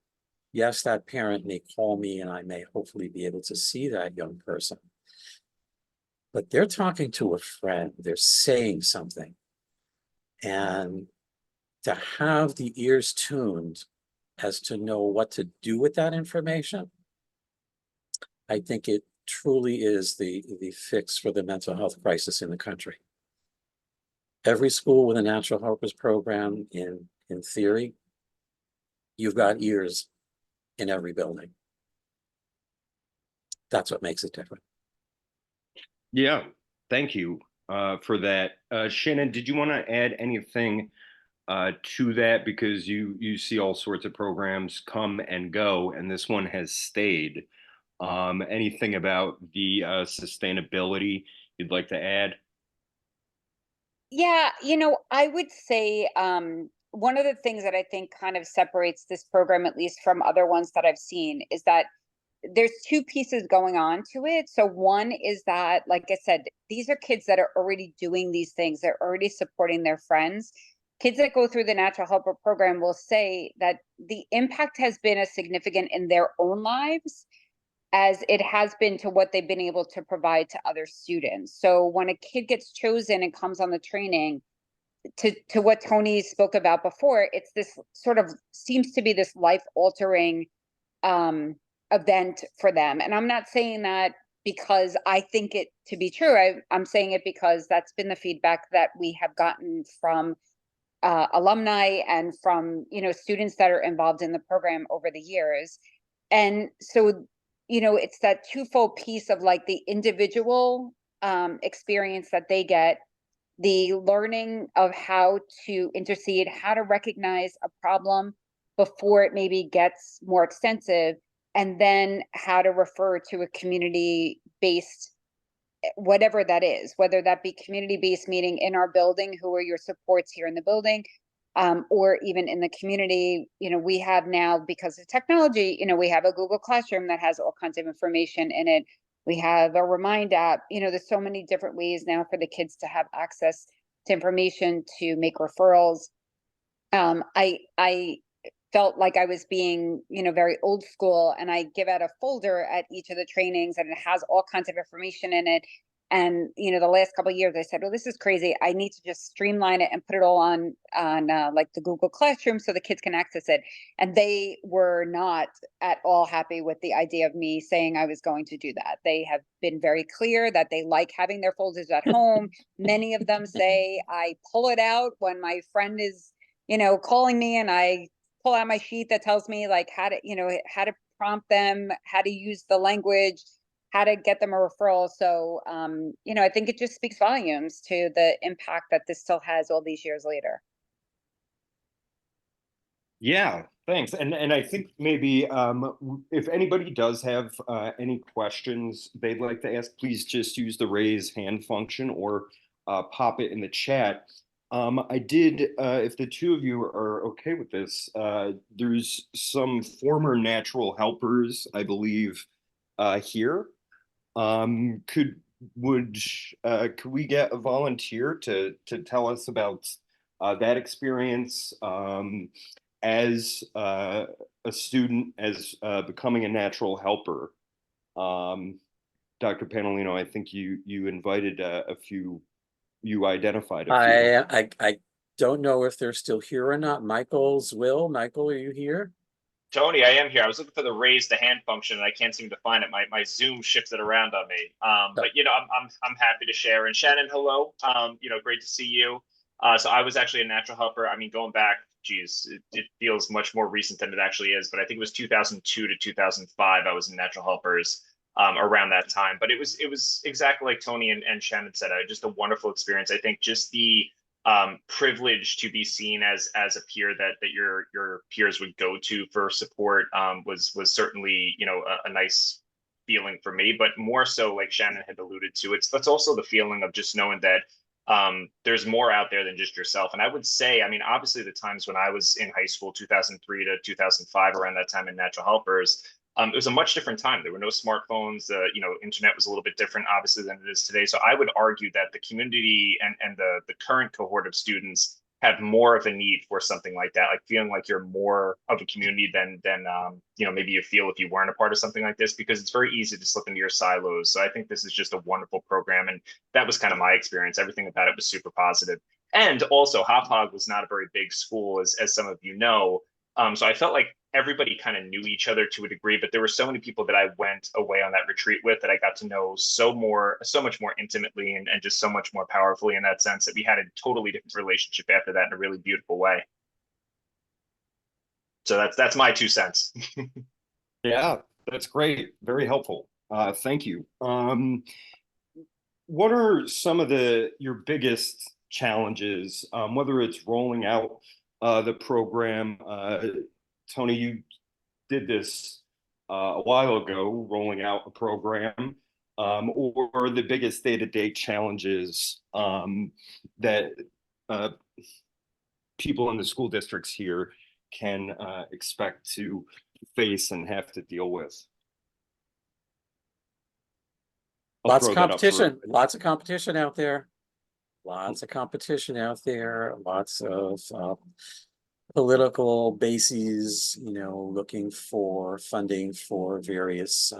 S3: yes, that parent may call me and I may hopefully be able to see that young person. But they're talking to a friend, they're saying something. And to have the ears tuned as to know what to do with that information, I think it truly is the fix for the mental health crisis in the country. Every school with a natural helpers program, in theory, you've got ears in every building. That's what makes it different.
S1: Yeah, thank you for that. Shannon, did you want to add anything to that? Because you see all sorts of programs come and go, and this one has stayed. Anything about the sustainability you'd like to add?
S4: Yeah, I would say one of the things that I think kind of separates this program, at least from other ones that I've seen, is that there's 2 pieces going on to it. So one is that, like I said, these are kids that are already doing these things. They're already supporting their friends. Kids that go through the natural helper program will say that the impact has been as significant in their own lives as it has been to what they've been able to provide to other students. So when a kid gets chosen and comes on the training, to what Tony spoke about before, it's this sort of seems to be this life-altering event for them. And I'm not saying that because I think it to be true. I'm saying it because that's been the feedback that we have gotten from alumni and from, you know, students that are involved in the program over the years. And so, you know, it's that twofold piece of like the individual experience that they get, the learning of how to intercede, how to recognize a problem before it maybe gets more extensive, and then how to refer to a community-based, whatever that is, whether that be community-based meeting in our building, who are your supports here in the building, or even in the community. You know, we have now, because of technology, you know, we have a Google Classroom that has all kinds of information in it. We have a Remind app. You know, there's so many different ways now for the kids to have access to information, to make referrals. I felt like I was being, you know, very old school, and I give out a folder at each of the trainings and it has all kinds of information in it. And, you know, the last couple of years I said, well, this is crazy. I need to just streamline it and put it all on like the Google Classroom so the kids can access it. And they were not at all happy with the idea of me saying I was going to do that. They have been very clear that they like having their folders at home. Many of them say I pull it out when my friend is, you know, calling me, and I pull out my sheet that tells me like how to, you know, how to prompt them, how to use the language, how to get them a referral. So, you know, I think it just speaks volumes to the impact that this still has all these years later.
S1: Yeah, thanks. And I think maybe if anybody does have any questions they'd like to ask, please just use the raise hand function or pop it in the chat. I did, if the two of you are okay with this, there's some former natural helpers, I believe, here. Could we get a volunteer to tell us about that experience as a student, as becoming a natural helper? Dr. Panalino, I think you invited a few. You identified a few.
S3: I don't know if they're still here or not. Michael, are you here?
S5: Tony, I am here. I was looking for the raise the hand function, and I can't seem to find it. My Zoom shifted around on me. But you know, I'm happy to share. And Shannon, hello. You know, great to see you. So I was actually a natural helper. I mean, going back, geez, it feels much more recent than it actually is. But I think it was 2002 to 2005. I was in natural helpers around that time. But it was exactly like Tony and Shannon said. Just a wonderful experience. I think just the privilege to be seen as a peer that your peers would go to for support was certainly, you know, a nice feeling for me. But more so, like Shannon had alluded to, that's also the feeling of just knowing that there's more out there than just yourself. And I would say, I mean, obviously the times when I was in high school, 2003 to 2005, around that time in natural helpers, it was a much different time. There were no smartphones. You know, internet was a little bit different, obviously, than it is today. So I would argue that the community and the current cohort of students have more of a need for something like that, like feeling like you're more of a community than you know, maybe you feel if you weren't a part of something like this, because it's very easy to slip into your silos. So I think this is just a wonderful program, and that was kind of my experience. Everything about it was super positive. And also, Hop Hog was not a very big school, as some of you know. So I felt like everybody kind of knew each other to a degree, but there were so many people that I went away on that retreat with that I got to know so much more intimately and just so much more powerfully, in that sense, that we had a totally different relationship after that in a really beautiful way. So that's my 2 cents.
S1: Yeah, that's great. Very helpful. Thank you. What are some of your biggest challenges, whether it's rolling out the program? Tony, you did this a while ago, rolling out a program, or the biggest day-to-day challenges that people in the school districts here can expect to face and have to deal with?
S3: Lots of competition out there. Lots of competition out there. Lots of political bases, looking for funding for various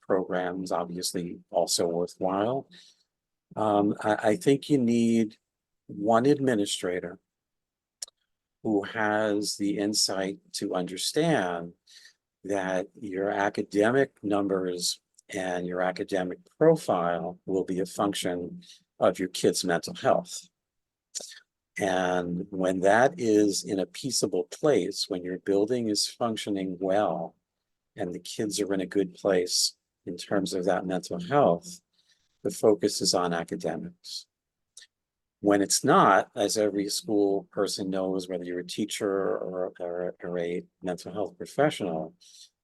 S3: programs, obviously also worthwhile. I think you need one administrator who has the insight to understand that your academic numbers and your academic profile will be a function of your kid's mental health. And when that is in a peaceable place, when your building is functioning well, and the kids are in a good place in terms of that mental health, the focus is on academics. When it's not, as every school person knows, whether you're a teacher or a mental health professional,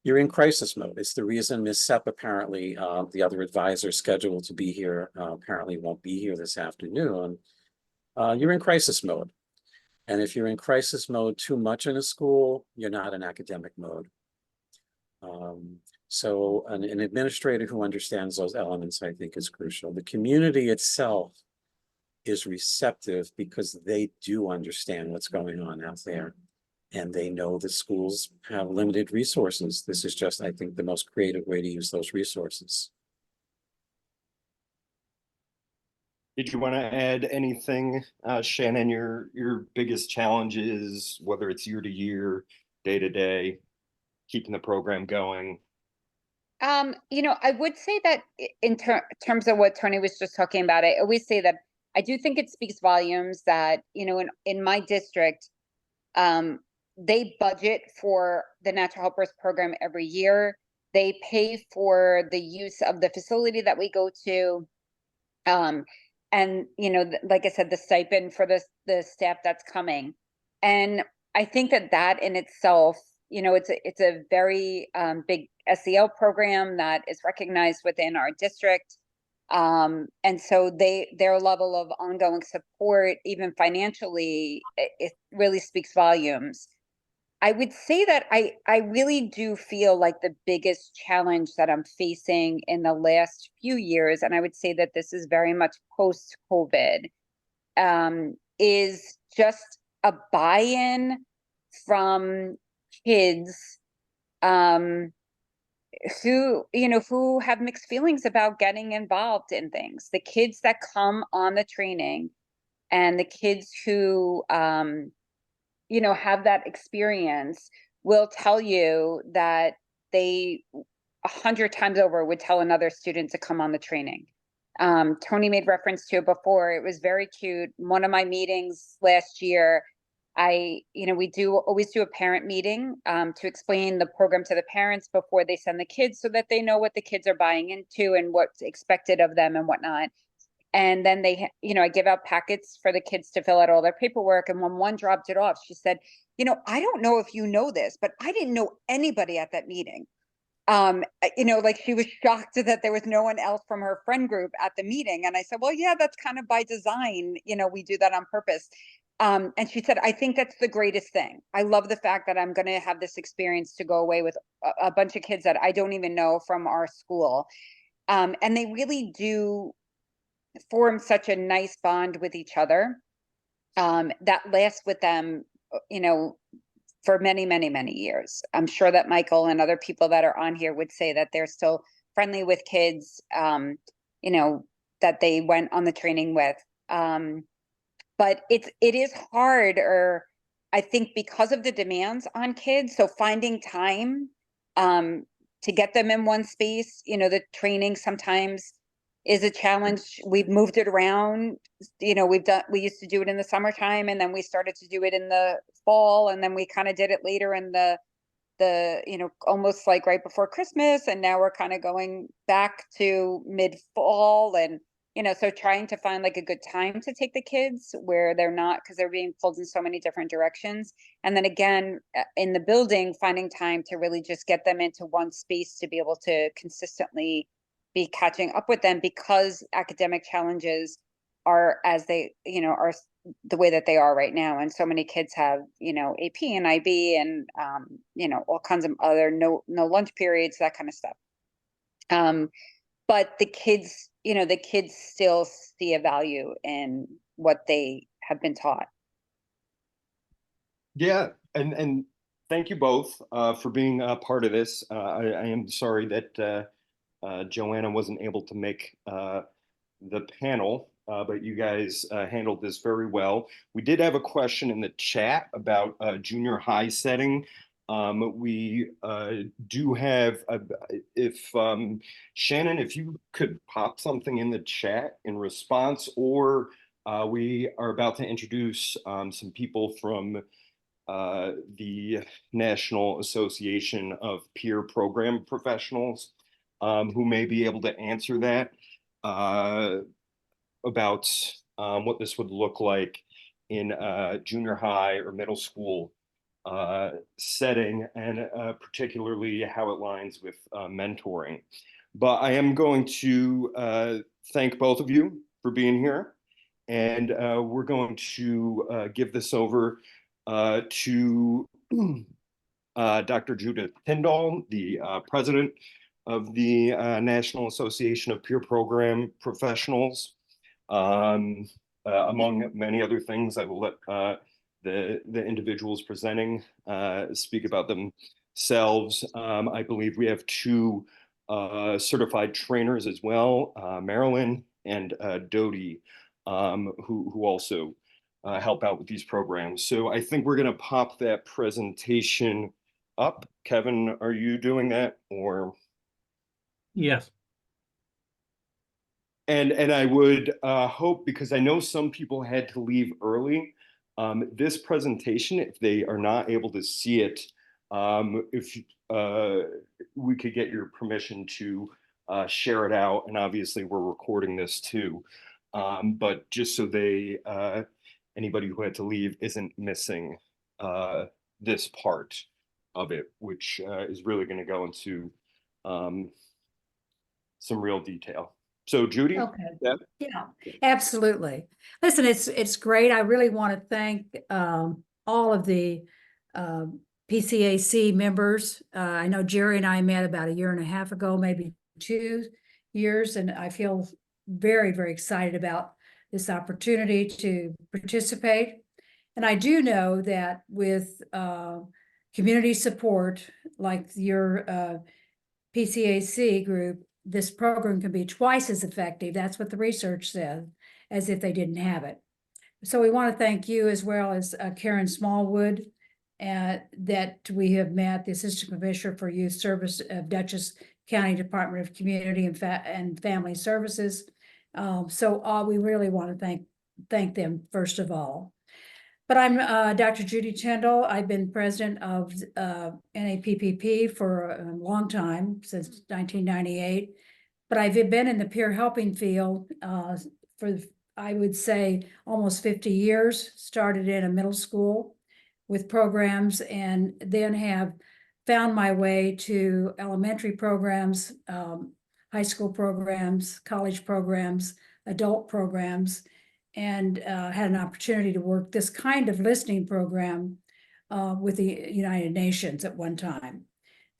S3: you're in crisis mode. It's the reason Ms. Sepp apparently, the other advisor scheduled to be here, apparently won't be here this afternoon. You're in crisis mode. And if you're in crisis mode too much in a school, you're not in academic mode. So an administrator who understands those elements, I think, is crucial. The community itself is receptive because they do understand what's going on out there. And they know the schools have limited resources. This is just, I think, the most creative way to use those resources.
S1: Did you want to add anything, Shannon, your biggest challenges, whether it's year to year, day to day, keeping the program going?
S4: I would say that in terms of what Tony was just talking about, I always say that I do think it speaks volumes that, in my district, they budget for the Natural Helpers program every year. They pay for the use of the facility that we go to. And, like I said, the stipend for the staff that's coming. And I think that in itself, it's a very big SEL program that is recognized within our district. And so their level of ongoing support, even financially, it really speaks volumes. I would say that I really do feel like the biggest challenge that I'm facing in the last few years, and I would say that this is very much post-COVID, is just a buy-in from kids who have mixed feelings about getting involved in things. The kids that come on the training and the kids who have that experience will tell you that they 100 times over would tell another student to come on the training. Tony made reference to it before. It was very cute. One of my meetings last year, we always do a parent meeting to explain the program to the parents before they send the kids so that they know what the kids are buying into and what's expected of them and whatnot. And then I give out packets for the kids to fill out all their paperwork. And when one dropped it off, she said, I don't know if you know this, but I didn't know anybody at that meeting. Like she was shocked that there was no one else from her friend group at the meeting. And I said, well, yeah, that's kind of by design. We do that on purpose. And she said, I think that's the greatest thing. I love the fact that I'm going to have this experience to go away with a bunch of kids that I don't even know from our school. And they really do form such a nice bond with each other that lasts with them, for many, many, many years. I'm sure that Michael and other people that are on here would say that they're still friendly with kids, that they went on the training with. But it is hard, or I think because of the demands on kids. So finding time to get them in one space, the training sometimes is a challenge. We've moved it around. We used to do it in the summertime, and then we started to do it in the fall, and then we kind of did it later in the almost like right before Christmas, and now we're kind of going back to mid-fall, and so trying to find like a good time to take the kids where they're not, because they're being pulled in so many different directions. And then again, in the building, finding time to really just get them into one space to be able to consistently be catching up with them, because academic challenges are as they, are the way that they are right now. And so many kids have, AP and IB and, all kinds of other no lunch periods, that kind of stuff. But the kids still see a value in what they have been taught.
S1: Yeah, And thank you both for being a part of this. I am sorry that Joanna wasn't able to make the panel, but you guys handled this very well. We did have a question in the chat about junior high setting. We do have, if Shannon, if you could pop something in the chat in response, or we are about to introduce some people from the National Association of Peer Program Professionals who may be able to answer that about what this would look like in junior high or middle school setting, and particularly how it aligns with mentoring. But I am going to thank both of you for being here, and we're going to give this over to Dr. Judith Tyndall, the president of the National Association of Peer Program Professionals. Among many other things, I will let the individuals presenting speak about themselves. I believe we have two certified trainers as well, Marilyn and Dodie, who also help out with these programs. So I think we're going to pop that presentation up. Kevin, are you doing that, or?
S6: Yes.
S1: And I would hope, because I know some people had to leave early, this presentation, if they are not able to see it, if we could get your permission to share it out, and obviously we're recording this too, but just so they, anybody who had to leave isn't missing this part of it, which is really going to go into some real detail. So Judy?
S7: Okay.
S1: Yeah.
S7: Yeah, absolutely. Listen, it's great. I really want to thank all of the PCAC members. I know Jerry and I met about 1.5 years ago, maybe 2 years, and I feel very, very excited about this opportunity to participate. And I do know that with community support, like your PCAC group, this program can be twice as effective, that's what the research says, as if they didn't have it. So we want to thank you, as well as Karen Smallwood, that we have met, the Assistant Commissioner for Youth Service of Dutchess County Department of Community and Family Services. So we really want to thank them first of all. But I'm Dr. Judy Tyndall. I've been president of NAPPP for a long time, since 1998. But I've been in the peer helping field for, I would say, almost 50 years. Started in a middle school with programs, and then have found my way to elementary programs, high school programs, college programs, adult programs, and had an opportunity to work this kind of listening program with the United Nations at one time.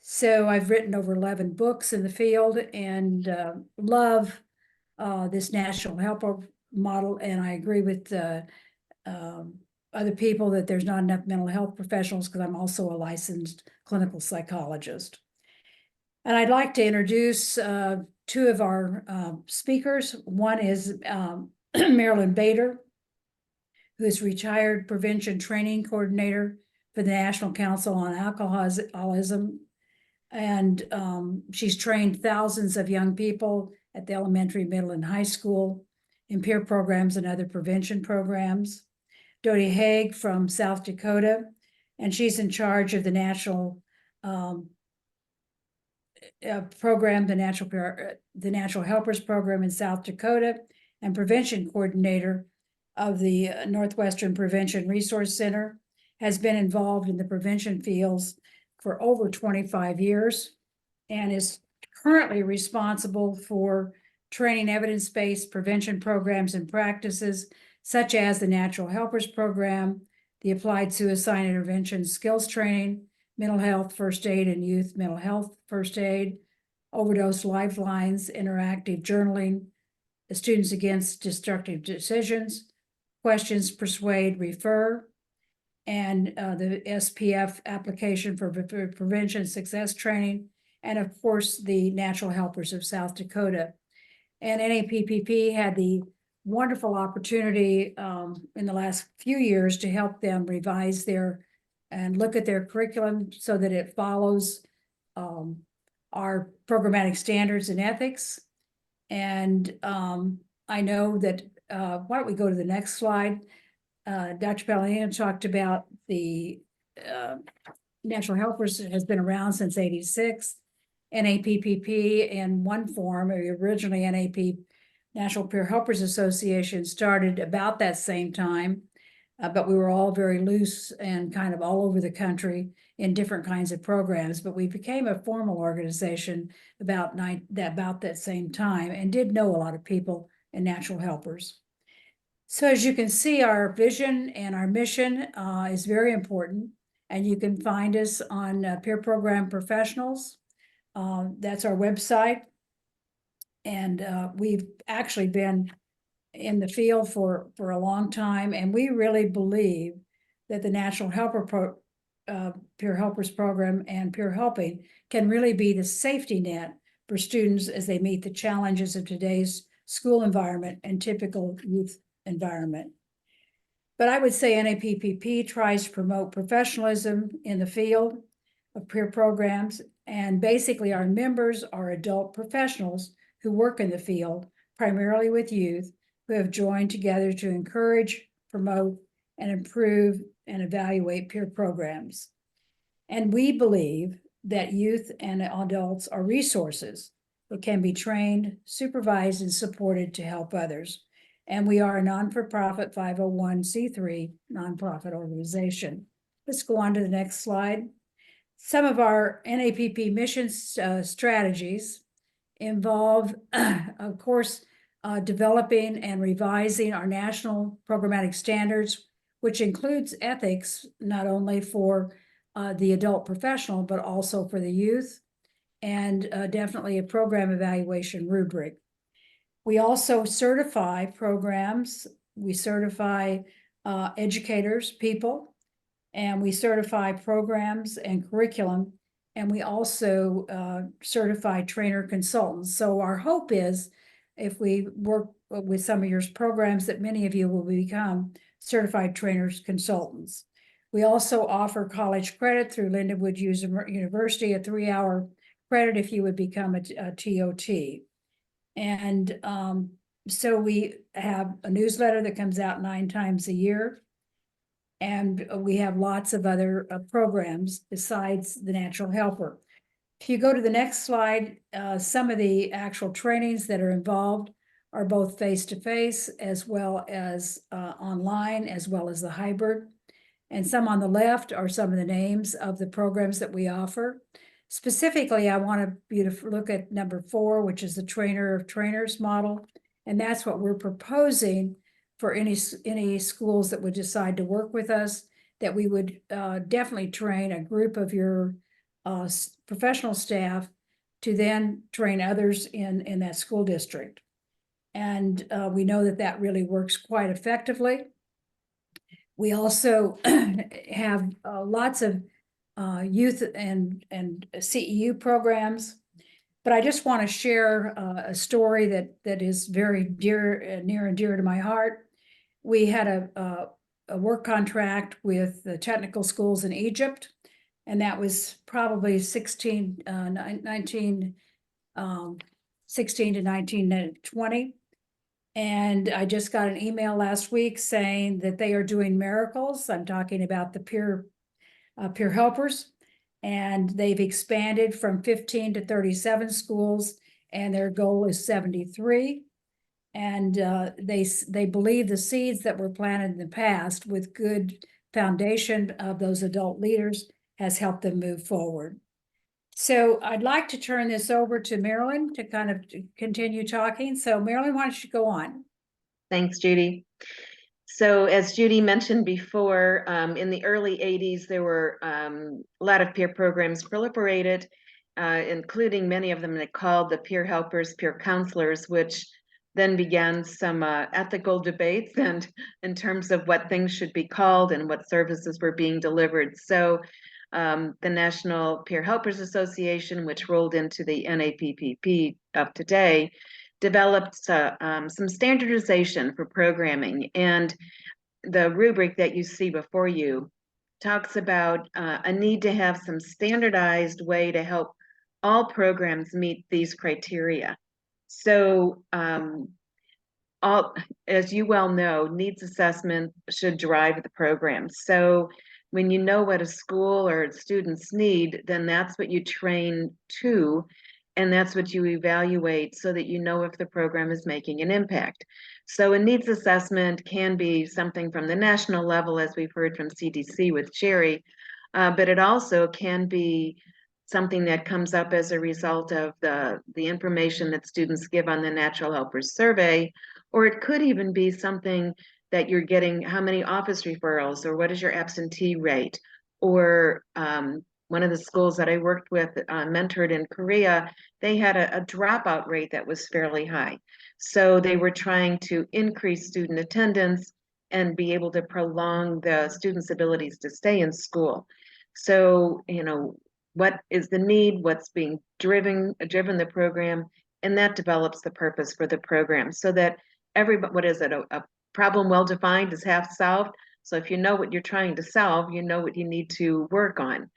S7: So I've written over 11 books in the field, and love this national helper model. And I agree with other people that there's not enough mental health professionals, because I'm also a licensed clinical psychologist. And I'd like to introduce two of our speakers. One is Marilyn Bader, who is retired prevention training coordinator for the National Council on Alcoholism. And she's trained thousands of young people at the elementary, middle, and high school in peer programs and other prevention programs. Dodie Haig from South Dakota, and she's in charge of the national program, the Natural Helpers Program in South Dakota, and prevention coordinator of the Northwestern Prevention Resource Center, has been involved in the prevention fields for over 25 years, and is currently responsible for training evidence-based prevention programs and practices, such as the Natural Helpers Program, the Applied Suicide Intervention Skills Training, Mental Health First Aid and Youth Mental Health First Aid, Overdose Lifelines, Interactive Journaling, the Students Against Destructive Decisions, Questions, Persuade, Refer, and the SPF application for prevention success training, and of course, the Natural Helpers of South Dakota. And NAPPP had the wonderful opportunity in the last few years to help them revise and look at their curriculum so that it follows our programmatic standards and ethics. And I know that, why don't we go to the next slide? Dr. Palladino talked about the Natural Helpers has been around since '86. NAPPP in one form, or originally NAP, National Peer Helpers Association, started about that same time, but we were all very loose and kind of all over the country in different kinds of programs. But we became a formal organization about that same time, and did know a lot of people in Natural Helpers. So as you can see, our vision and our mission is very important, and you can find us on Peer Program Professionals. That's our website. And we've actually been in the field for a long time, and we really believe that the Natural Peer Helpers Program and peer helping can really be the safety net for students as they meet the challenges of today's school environment and typical youth environment. But I would say NAPPP tries to promote professionalism in the field of peer programs, and basically our members are adult professionals who work in the field, primarily with youth, who have joined together to encourage, promote, and improve and evaluate peer programs. And we believe that youth and adults are resources that can be trained, supervised, and supported to help others. And we are a non-for-profit 501c3 nonprofit organization. Let's go on to the next slide. Some of our NAPP mission strategies involve, of course, developing and revising our national programmatic standards, which includes ethics, not only for the adult professional, but also for the youth, and definitely a program evaluation rubric. We also certify programs. We certify educators, people, and we certify programs and curriculum, and we also certify trainer consultants. So our hope is, if we work with some of your programs, that many of you will become certified trainers consultants. We also offer college credit through Lindenwood University, a 3-hour credit if you would become a TOT. And so we have a newsletter that comes out 9 times a year. And we have lots of other programs besides the Natural Helper. If you go to the next slide, some of the actual trainings that are involved are both face-to-face as well as online, as well as the hybrid. And some on the left are some of the names of the programs that we offer. Specifically, I want you to look at number 4, which is the trainer of trainers model. And that's what we're proposing for any schools that would decide to work with us, that we would definitely train a group of your professional staff to then train others in that school district. And we know that that really works quite effectively. We also have lots of youth and CEU programs, but I just want to share a story that is very near and dear to my heart. We had a work contract with the technical schools in Egypt, and that was probably 16 to 1920. And I just got an email last week saying that they are doing miracles. I'm talking about the peer helpers, and they've expanded from 15 to 37 schools, and their goal is 73. And they believe the seeds that were planted in the past with good foundation of those adult leaders has helped them move forward. So I'd like to turn this over to Marilyn to kind of continue talking. So Marilyn, why don't you go on?
S8: Thanks, Judy. So as Judy mentioned before, in the early 80s, there were a lot of peer programs proliferated, including many of them that called the peer helpers, peer counselors, which then began some ethical debates and in terms of what things should be called and what services were being delivered. So the National Peer Helpers Association, which rolled into the NAPPP of today, developed some standardization for programming. And the rubric that you see before you talks about a need to have some standardized way to help all programs meet these criteria. So as you well know, needs assessment should drive the program. So when you know what a school or students need, then that's what you train to, and that's what you evaluate so that you know if the program is making an impact. So a needs assessment can be something from the national level, as we've heard from CDC with Jerry, but it also can be something that comes up as a result of the information that students give on the Natural Helpers Survey, or it could even be something that you're getting, how many office referrals, or what is your absentee rate, or one of the schools that I worked with, mentored in Korea, they had a dropout rate that was fairly high. So they were trying to increase student attendance and be able to prolong the students' abilities to stay in school. So, you know, what is the need, what's being driven the program, and that develops the purpose for the program so that everybody, what is it, a problem well defined is half solved. So if you know what you're trying to solve, you know what you need to work on.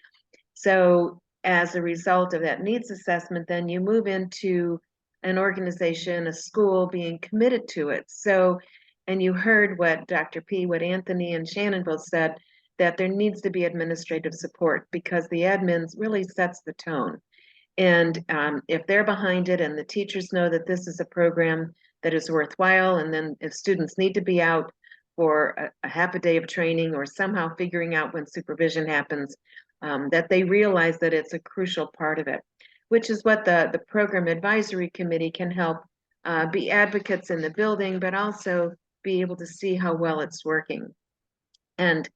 S8: So as a result of that needs assessment, then you move into an organization, a school being committed to it. So, and you heard what Dr. P, what Anthony and Shannon both said, that there needs to be administrative support because the admins really sets the tone. And if they're behind it and the teachers know that this is a program that is worthwhile, and then if students need to be out for a half a day of training or somehow figuring out when supervision happens, that they realize that it's a crucial part of it, which is what the program advisory committee can help be advocates in the building, but also be able to see how well it's working. And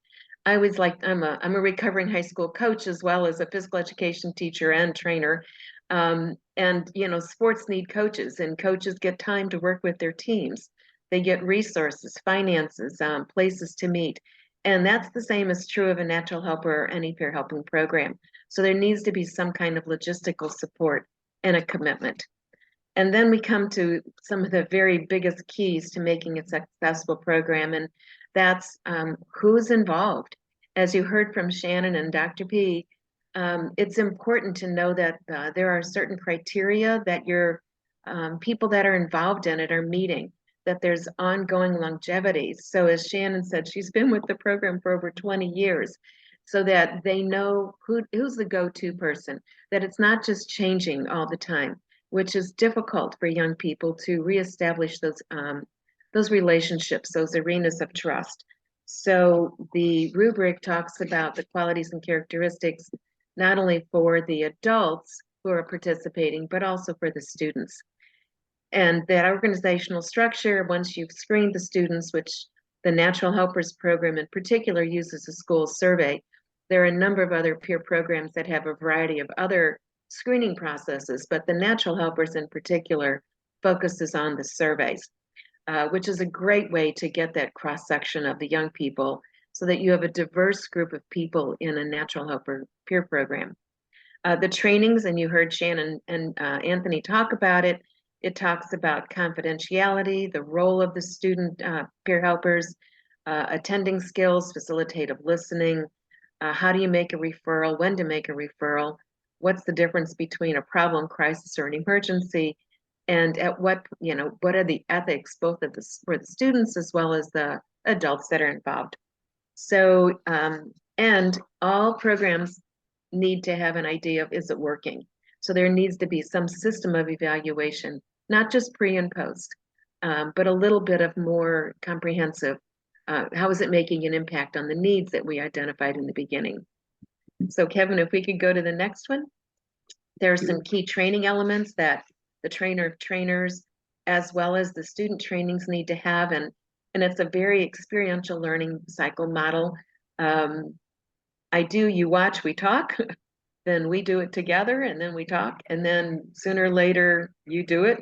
S8: I always like, I'm a recovering high school coach as well as a physical education teacher and trainer. And you know, sports need coaches, and coaches get time to work with their teams. They get resources, finances, places to meet. And that's the same as true of a natural helper or any peer helping program. So there needs to be some kind of logistical support and a commitment. And then we come to some of the very biggest keys to making a successful program, and that's who's involved. As you heard from Shannon and Dr. P, it's important to know that there are certain criteria that your people that are involved in it are meeting, that there's ongoing longevity. So as Shannon said, she's been with the program for over 20 years, so that they know who's the go-to person, that it's not just changing all the time, which is difficult for young people to reestablish those relationships, those arenas of trust. So the rubric talks about the qualities and characteristics, not only for the adults who are participating, but also for the students. And that organizational structure, once you've screened the students, which the Natural Helpers program in particular uses a school survey, there are a number of other peer programs that have a variety of other screening processes, but the Natural Helpers in particular focuses on the surveys, which is a great way to get that cross-section of the young people so that you have a diverse group of people in a Natural Helper peer program. The trainings, and you heard Shannon and Anthony talk about it, it talks about confidentiality, the role of the student peer helpers, attending skills, facilitative listening, how do you make a referral, when to make a referral, what's the difference between a problem, crisis, or an emergency, and at what, you know, what are the ethics, both of for the students as well as the adults that are involved. So, and all programs need to have an idea of, is it working? So there needs to be some system of evaluation, not just pre and post, but a little bit of more comprehensive, how is it making an impact on the needs that we identified in the beginning? So Kevin, if we could go to the next one. There are some key training elements that the trainer of trainers, as well as the student trainings need to have, and it's a very experiential learning cycle model. You watch, we talk, then we do it together, and then we talk, and then sooner or later you do it,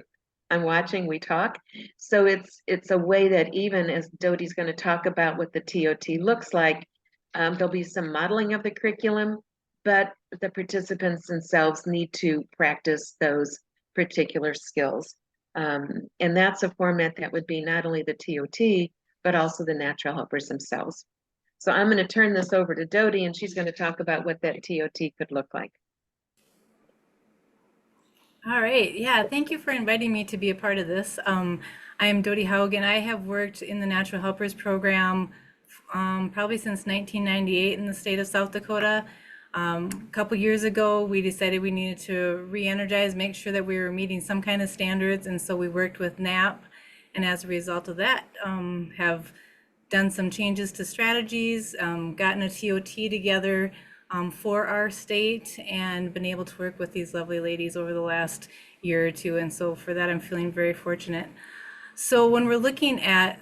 S8: I'm watching, we talk. So it's a way that even as Dodie's going to talk about what the TOT looks like, there'll be some modeling of the curriculum, but the participants themselves need to practice those particular skills. And that's a format that would be not only the TOT, but also the natural helpers themselves. So I'm going to turn this over to Dodie, and she's going to talk about what that TOT could look like.
S9: All right. Yeah. Thank you for inviting me to be a part of this. I am Dodie Haugen. I have worked in the Natural Helpers Program probably since 1998 in the state of South Dakota. A couple years ago, we decided we needed to re-energize, make sure that we were meeting some kind of standards. And so we worked with NAP. And as a result of that, have done some changes to strategies, gotten a TOT together for our state, and been able to work with these lovely ladies over the last year or two. And so for that, I'm feeling very fortunate. So when we're looking at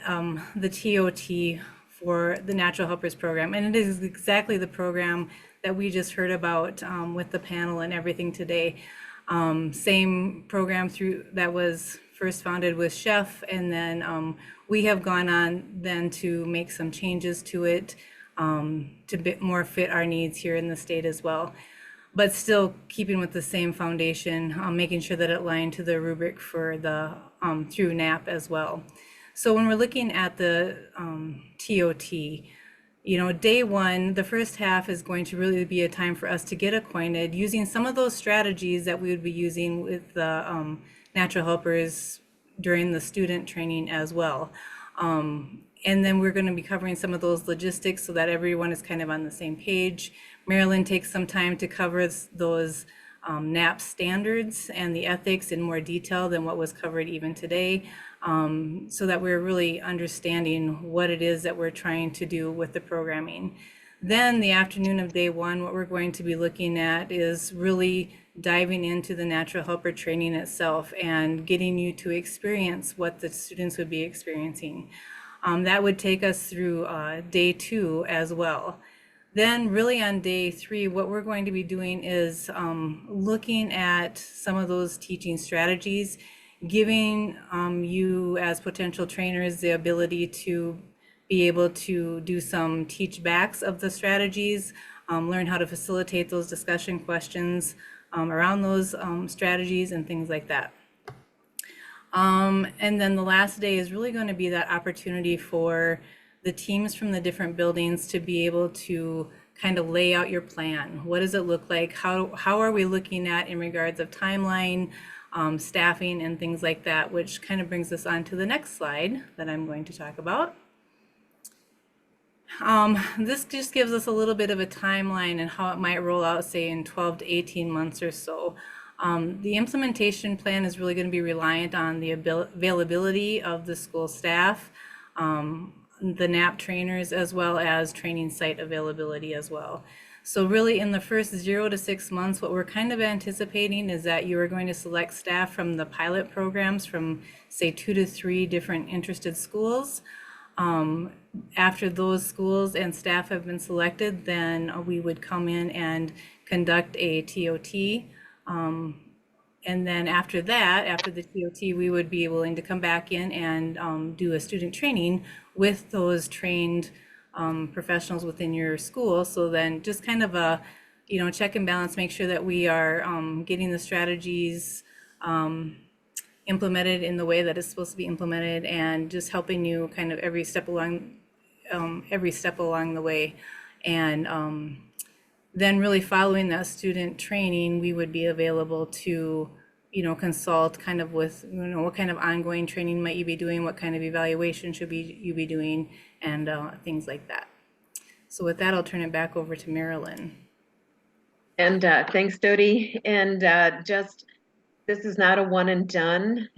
S9: the TOT for the Natural Helpers Program, and it is exactly the program that we just heard about with the panel and everything today. Same program through that was first founded with Chef, and then we have gone on then to make some changes to it to more fit our needs here in the state as well, but still keeping with the same foundation, making sure that it aligned to the rubric for the through NAP as well. So when we're looking at the TOT, you know, day one, the first half is going to really be a time for us to get acquainted using some of those strategies that we would be using with the natural helpers during the student training as well. And then we're going to be covering some of those logistics so that everyone is kind of on the same page. Marilyn takes some time to cover those NAP standards and the ethics in more detail than what was covered even today, so that we're really understanding what it is that we're trying to do with the programming. Then the afternoon of day one, what we're going to be looking at is really diving into the natural helper training itself and getting you to experience what the students would be experiencing. That would take us through day two as well. Then really on day three, what we're going to be doing is looking at some of those teaching strategies, giving you as potential trainers the ability to be able to do some teach backs of the strategies, learn how to facilitate those discussion questions around those strategies and things like that. And then the last day is really going to be that opportunity for the teams from the different buildings to be able to kind of lay out your plan. What does it look like? How are we looking at in regards of timeline, staffing, and things like that, which kind of brings us on to the next slide that I'm going to talk about. This just gives us a little bit of a timeline and how it might roll out, say, in 12 to 18 months or so. The implementation plan is really going to be reliant on the availability of the school staff, the NAP trainers, as well as training site availability as well. So really in the first 0 to 6 months, what we're kind of anticipating is that you are going to select staff from the pilot programs from, say, 2 to 3 different interested schools. After those schools and staff have been selected, then we would come in and conduct a TOT. And then after that, after the TOT, we would be willing to come back in and do a student training with those trained professionals within your school. So then just kind of a, you know, check and balance, make sure that we are getting the strategies implemented in the way that it's supposed to be implemented, and just helping you kind of every step along the way. And then really following that student training, we would be available to, you know, consult kind of with, you know, what kind of ongoing training might you be doing, what kind of evaluation should you be doing, and things like that. So with that, I'll turn it back over to Marilyn.
S8: And thanks, Dodie. And just, this is not a one and done.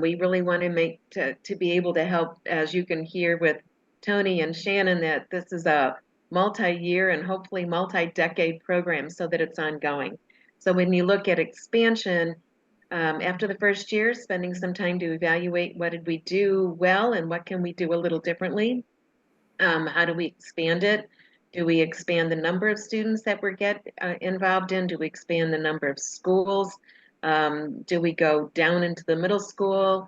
S8: We really want to be able to help, as you can hear with Tony and Shannon, that this is a multi-year and hopefully multi-decade program so that it's ongoing. So when you look at expansion, after the first year, spending some time to evaluate what did we do well and what can we do a little differently. How do we expand it? Do we expand the number of students that we get involved in? Do we expand the number of schools? Do we go down into the middle school?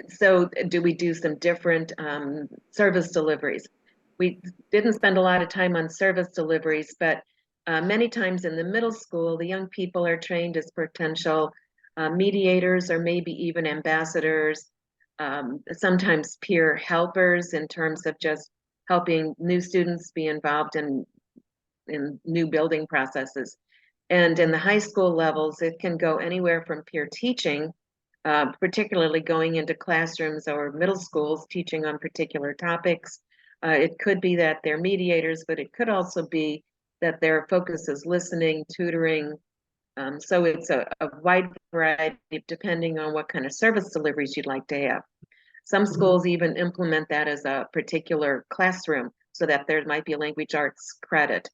S8: So do we do some different service deliveries? We didn't spend a lot of time on service deliveries, but many times in the middle school, the young people are trained as potential mediators or maybe even ambassadors, sometimes peer helpers in terms of just helping new students be involved in new building processes. And in the high school levels, it can go anywhere from peer teaching, particularly going into classrooms or middle schools teaching on particular topics. It could be that they're mediators, but it could also be that their focus is listening, tutoring. So it's a wide variety depending on what kind of service deliveries you'd like to have. Some schools even implement that as a particular classroom so that there might be a language arts credit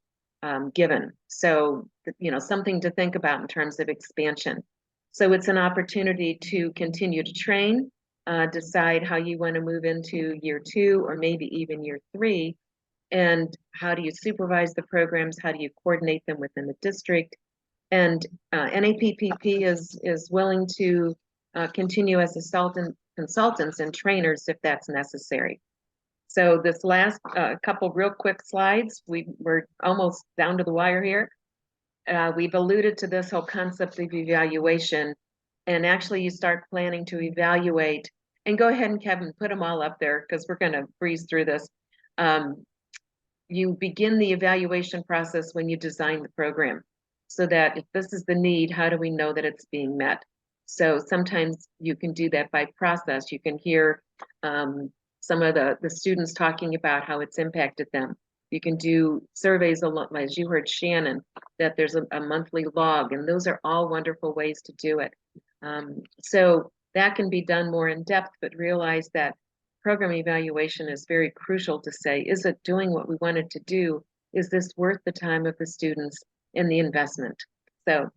S8: given. So, you know, something to think about in terms of expansion. So it's an opportunity to continue to train, decide how you want to move into year 2 or maybe even year 3. And how do you supervise the programs? How do you coordinate them within the district? And NAPPP is willing to continue as consultants and trainers if that's necessary. So this last couple real quick slides, we're almost down to the wire here. We've alluded to this whole concept of evaluation, and actually you start planning to evaluate, and go ahead and Kevin, put them all up there because we're going to breeze through this. You begin the evaluation process when you design the program, so that if this is the need, how do we know that it's being met? So sometimes you can do that by process. You can hear some of the students talking about how it's impacted them. You can do surveys, as you heard Shannon, that there's a monthly log, and those are all wonderful ways to do it. So that can be done more in depth, but realize that program evaluation is very crucial to say, is it doing what we wanted to do? Is this worth the time of the students and the investment? So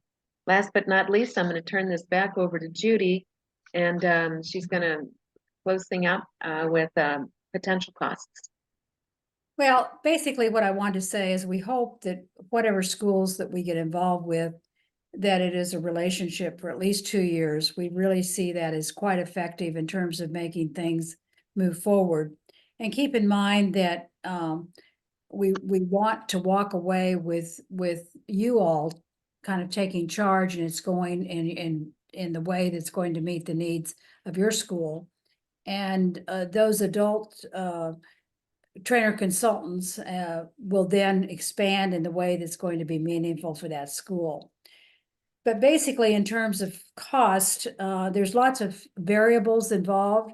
S8: last but not least, I'm going to turn this back over to Judy, and she's going to close thing out with potential costs.
S7: Well, basically what I want to say is we hope that whatever schools that we get involved with, that it is a relationship for at least 2 years. We really see that as quite effective in terms of making things move forward. And keep in mind that we want to walk away with you all kind of taking charge, and it's going in the way that's going to meet the needs of your school. And those adult trainer consultants will then expand in the way that's going to be meaningful for that school. But basically, in terms of cost, there's lots of variables involved,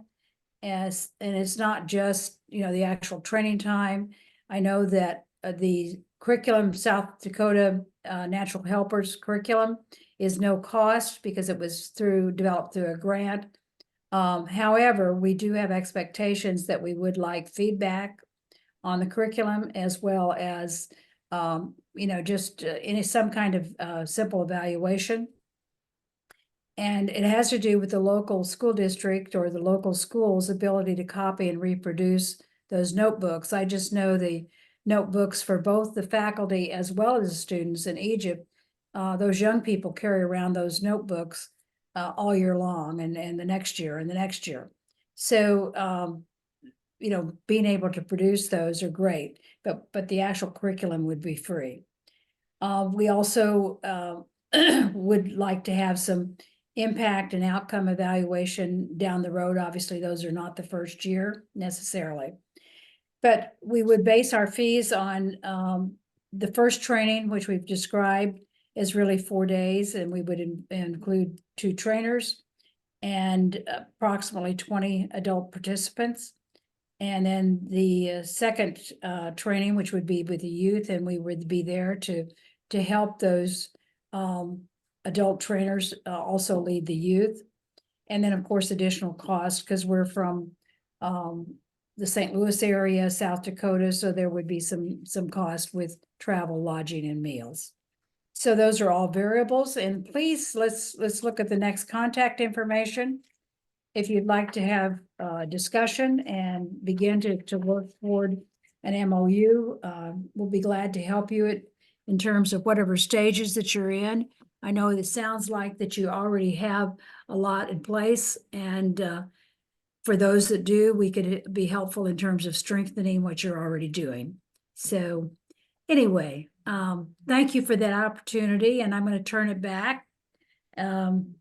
S7: and it's not just, you know, the actual training time. I know that the curriculum, South Dakota Natural Helpers curriculum, is no cost because it was developed through a grant. However, we do have expectations that we would like feedback on the curriculum, as well as you know, just in some kind of simple evaluation. And it has to do with the local school district or the local school's ability to copy and reproduce those notebooks. I just know the notebooks for both the faculty as well as the students in Egypt. Those young people carry around those notebooks all year long, and the next year and the next year. So, you know, being able to produce those are great, but the actual curriculum would be free. We also would like to have some impact and outcome evaluation down the road. Obviously, those are not the first year necessarily, but we would base our fees on the first training, which we've described is really 4 days, and we would include 2 trainers and approximately 20 adult participants. And then the second training, which would be with the youth, and we would be there to help those adult trainers also lead the youth. And then, of course, additional costs, because we're from the St. Louis area, South Dakota, so there would be some cost with travel, lodging, and meals. So those are all variables. And please, let's look at the next contact information. If you'd like to have a discussion and begin to work toward an MOU, we'll be glad to help you in terms of whatever stages that you're in. I know it sounds like that you already have a lot in place, and for those that do, we could be helpful in terms of strengthening what you're already doing. So anyway, thank you for that opportunity, and I'm going to turn it back and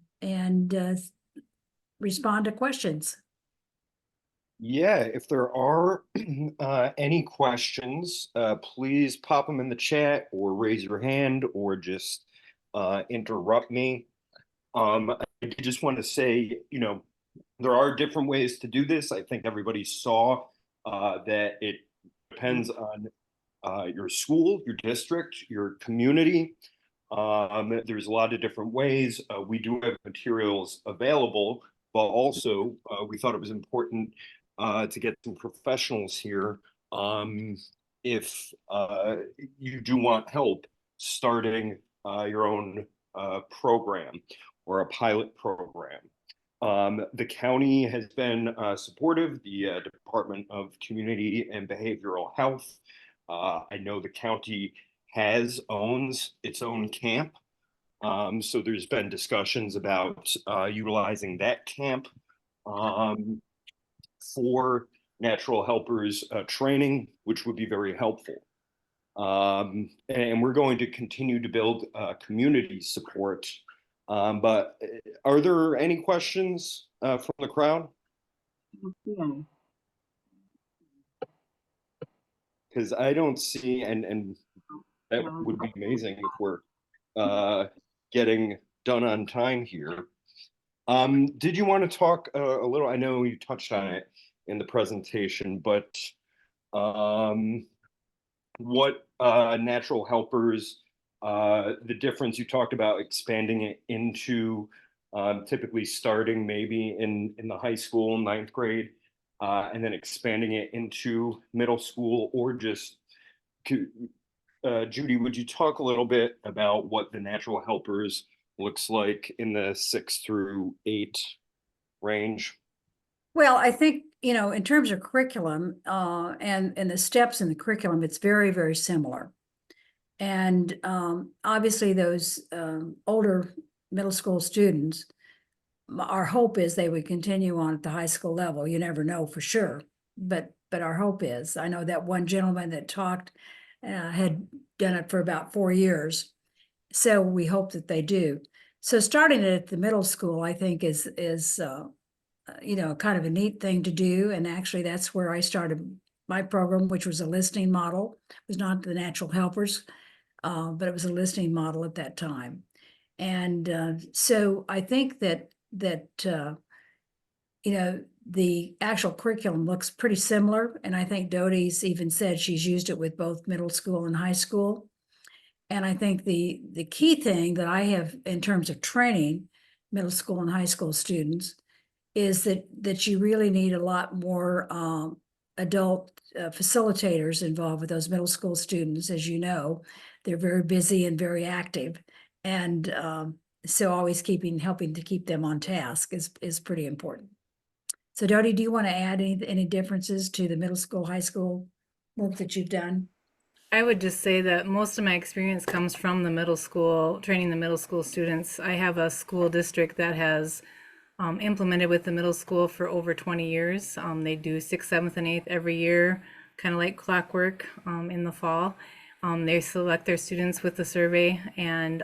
S7: respond to questions.
S1: Yeah, if there are any questions, please pop them in the chat or raise your hand or just interrupt me. I just want to say, there are different ways to do this. I think everybody saw that it depends on your school, your district, your community. There's a lot of different ways. We do have materials available, but also we thought it was important to get some professionals here if you do want help starting your own program or a pilot program. The county has been supportive, the Department of Community and Behavioral Health. I know the county owns its own camp. So there's been discussions about utilizing that camp for natural helpers training, which would be very helpful. And we're going to continue to build community support. But are there any questions from the crowd? Because I don't see, and that would be amazing if we're getting done on time here. Did you want to talk a little? I know you touched on it in the presentation, but what natural helpers, the difference you talked about expanding it into typically starting maybe in the high school, 9th grade, and then expanding it into middle school, or just Judy, would you talk a little bit about what the natural helpers looks like in the 6 through 8 range?
S7: Well, I think, in terms of curriculum and the steps in the curriculum, it's very, very similar. And obviously those older middle school students, our hope is they would continue on at the high school level. You never know for sure, but our hope is. I know that one gentleman that talked had done it for about 4 years. So we hope that they do. So starting at the middle school, I think is kind of a neat thing to do. And actually that's where I started my program, which was a listening model. It was not the natural helpers, but it was a listening model at that time. And so I think that the actual curriculum looks pretty similar. And I think Dodie's even said she's used it with both middle school and high school. And I think the key thing that I have in terms of training middle school and high school students is that you really need a lot more adult facilitators involved with those middle school students. As you know, they're very busy and very active. And so always helping to keep them on task is pretty important. So Dodie, do you want to add any differences to the middle school, high school work that you've done?
S9: I would just say that most of my experience comes from the middle school, training the middle school students. I have a school district that has implemented with the middle school for over 20 years. They do 6th, 7th, and 8th every year, kind of like clockwork in the fall. They select their students with the survey, and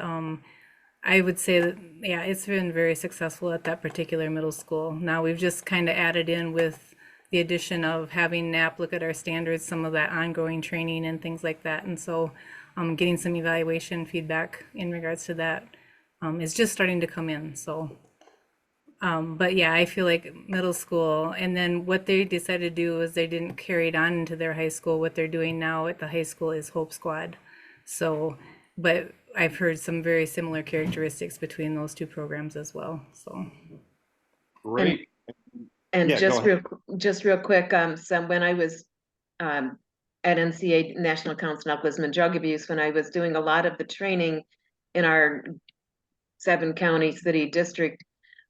S9: I would say that, yeah, it's been very successful at that particular middle school. Now we've just kind of added in with the addition of having NAP look at our standards, some of that ongoing training and things like that. And so getting some evaluation feedback in regards to that is just starting to come in. So, but yeah, I feel like middle school, and then what they decided to do is they didn't carry it on into their high school. What they're doing now at the high school is Hope Squad. So, but I've heard some very similar characteristics between those two programs as well. So
S1: Great.
S8: And
S1: Yeah,
S8: just real quick, so when I was at NCA National Council on Alcoholism and Drug Abuse, when I was doing a lot of the training in our 7-county city district,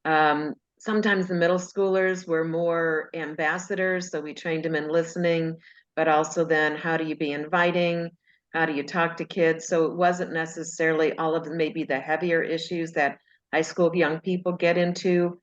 S8: sometimes the middle schoolers were more ambassadors, so we trained them in listening, but also then how do you be inviting, how do you talk to kids? So it wasn't necessarily all of maybe the heavier issues that high school young people get into.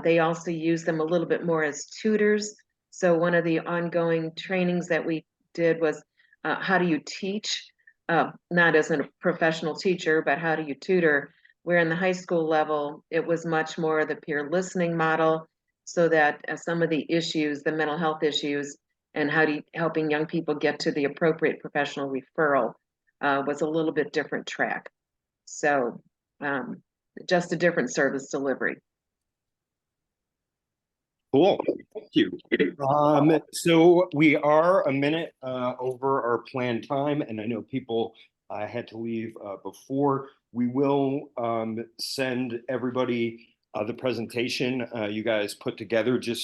S8: They also use them a little bit more as tutors. So one of the ongoing trainings that we did was how do you teach, not as a professional teacher, but how do you tutor? Where in the high school level, it was much more the peer listening model, so that some of the issues, the mental health issues, and helping young people get to the appropriate professional referral was a little bit different track. So just a different service delivery.
S1: Cool, thank you. So we are a minute over our planned time, and I know people had to leave before. We will send everybody the presentation you guys put together, just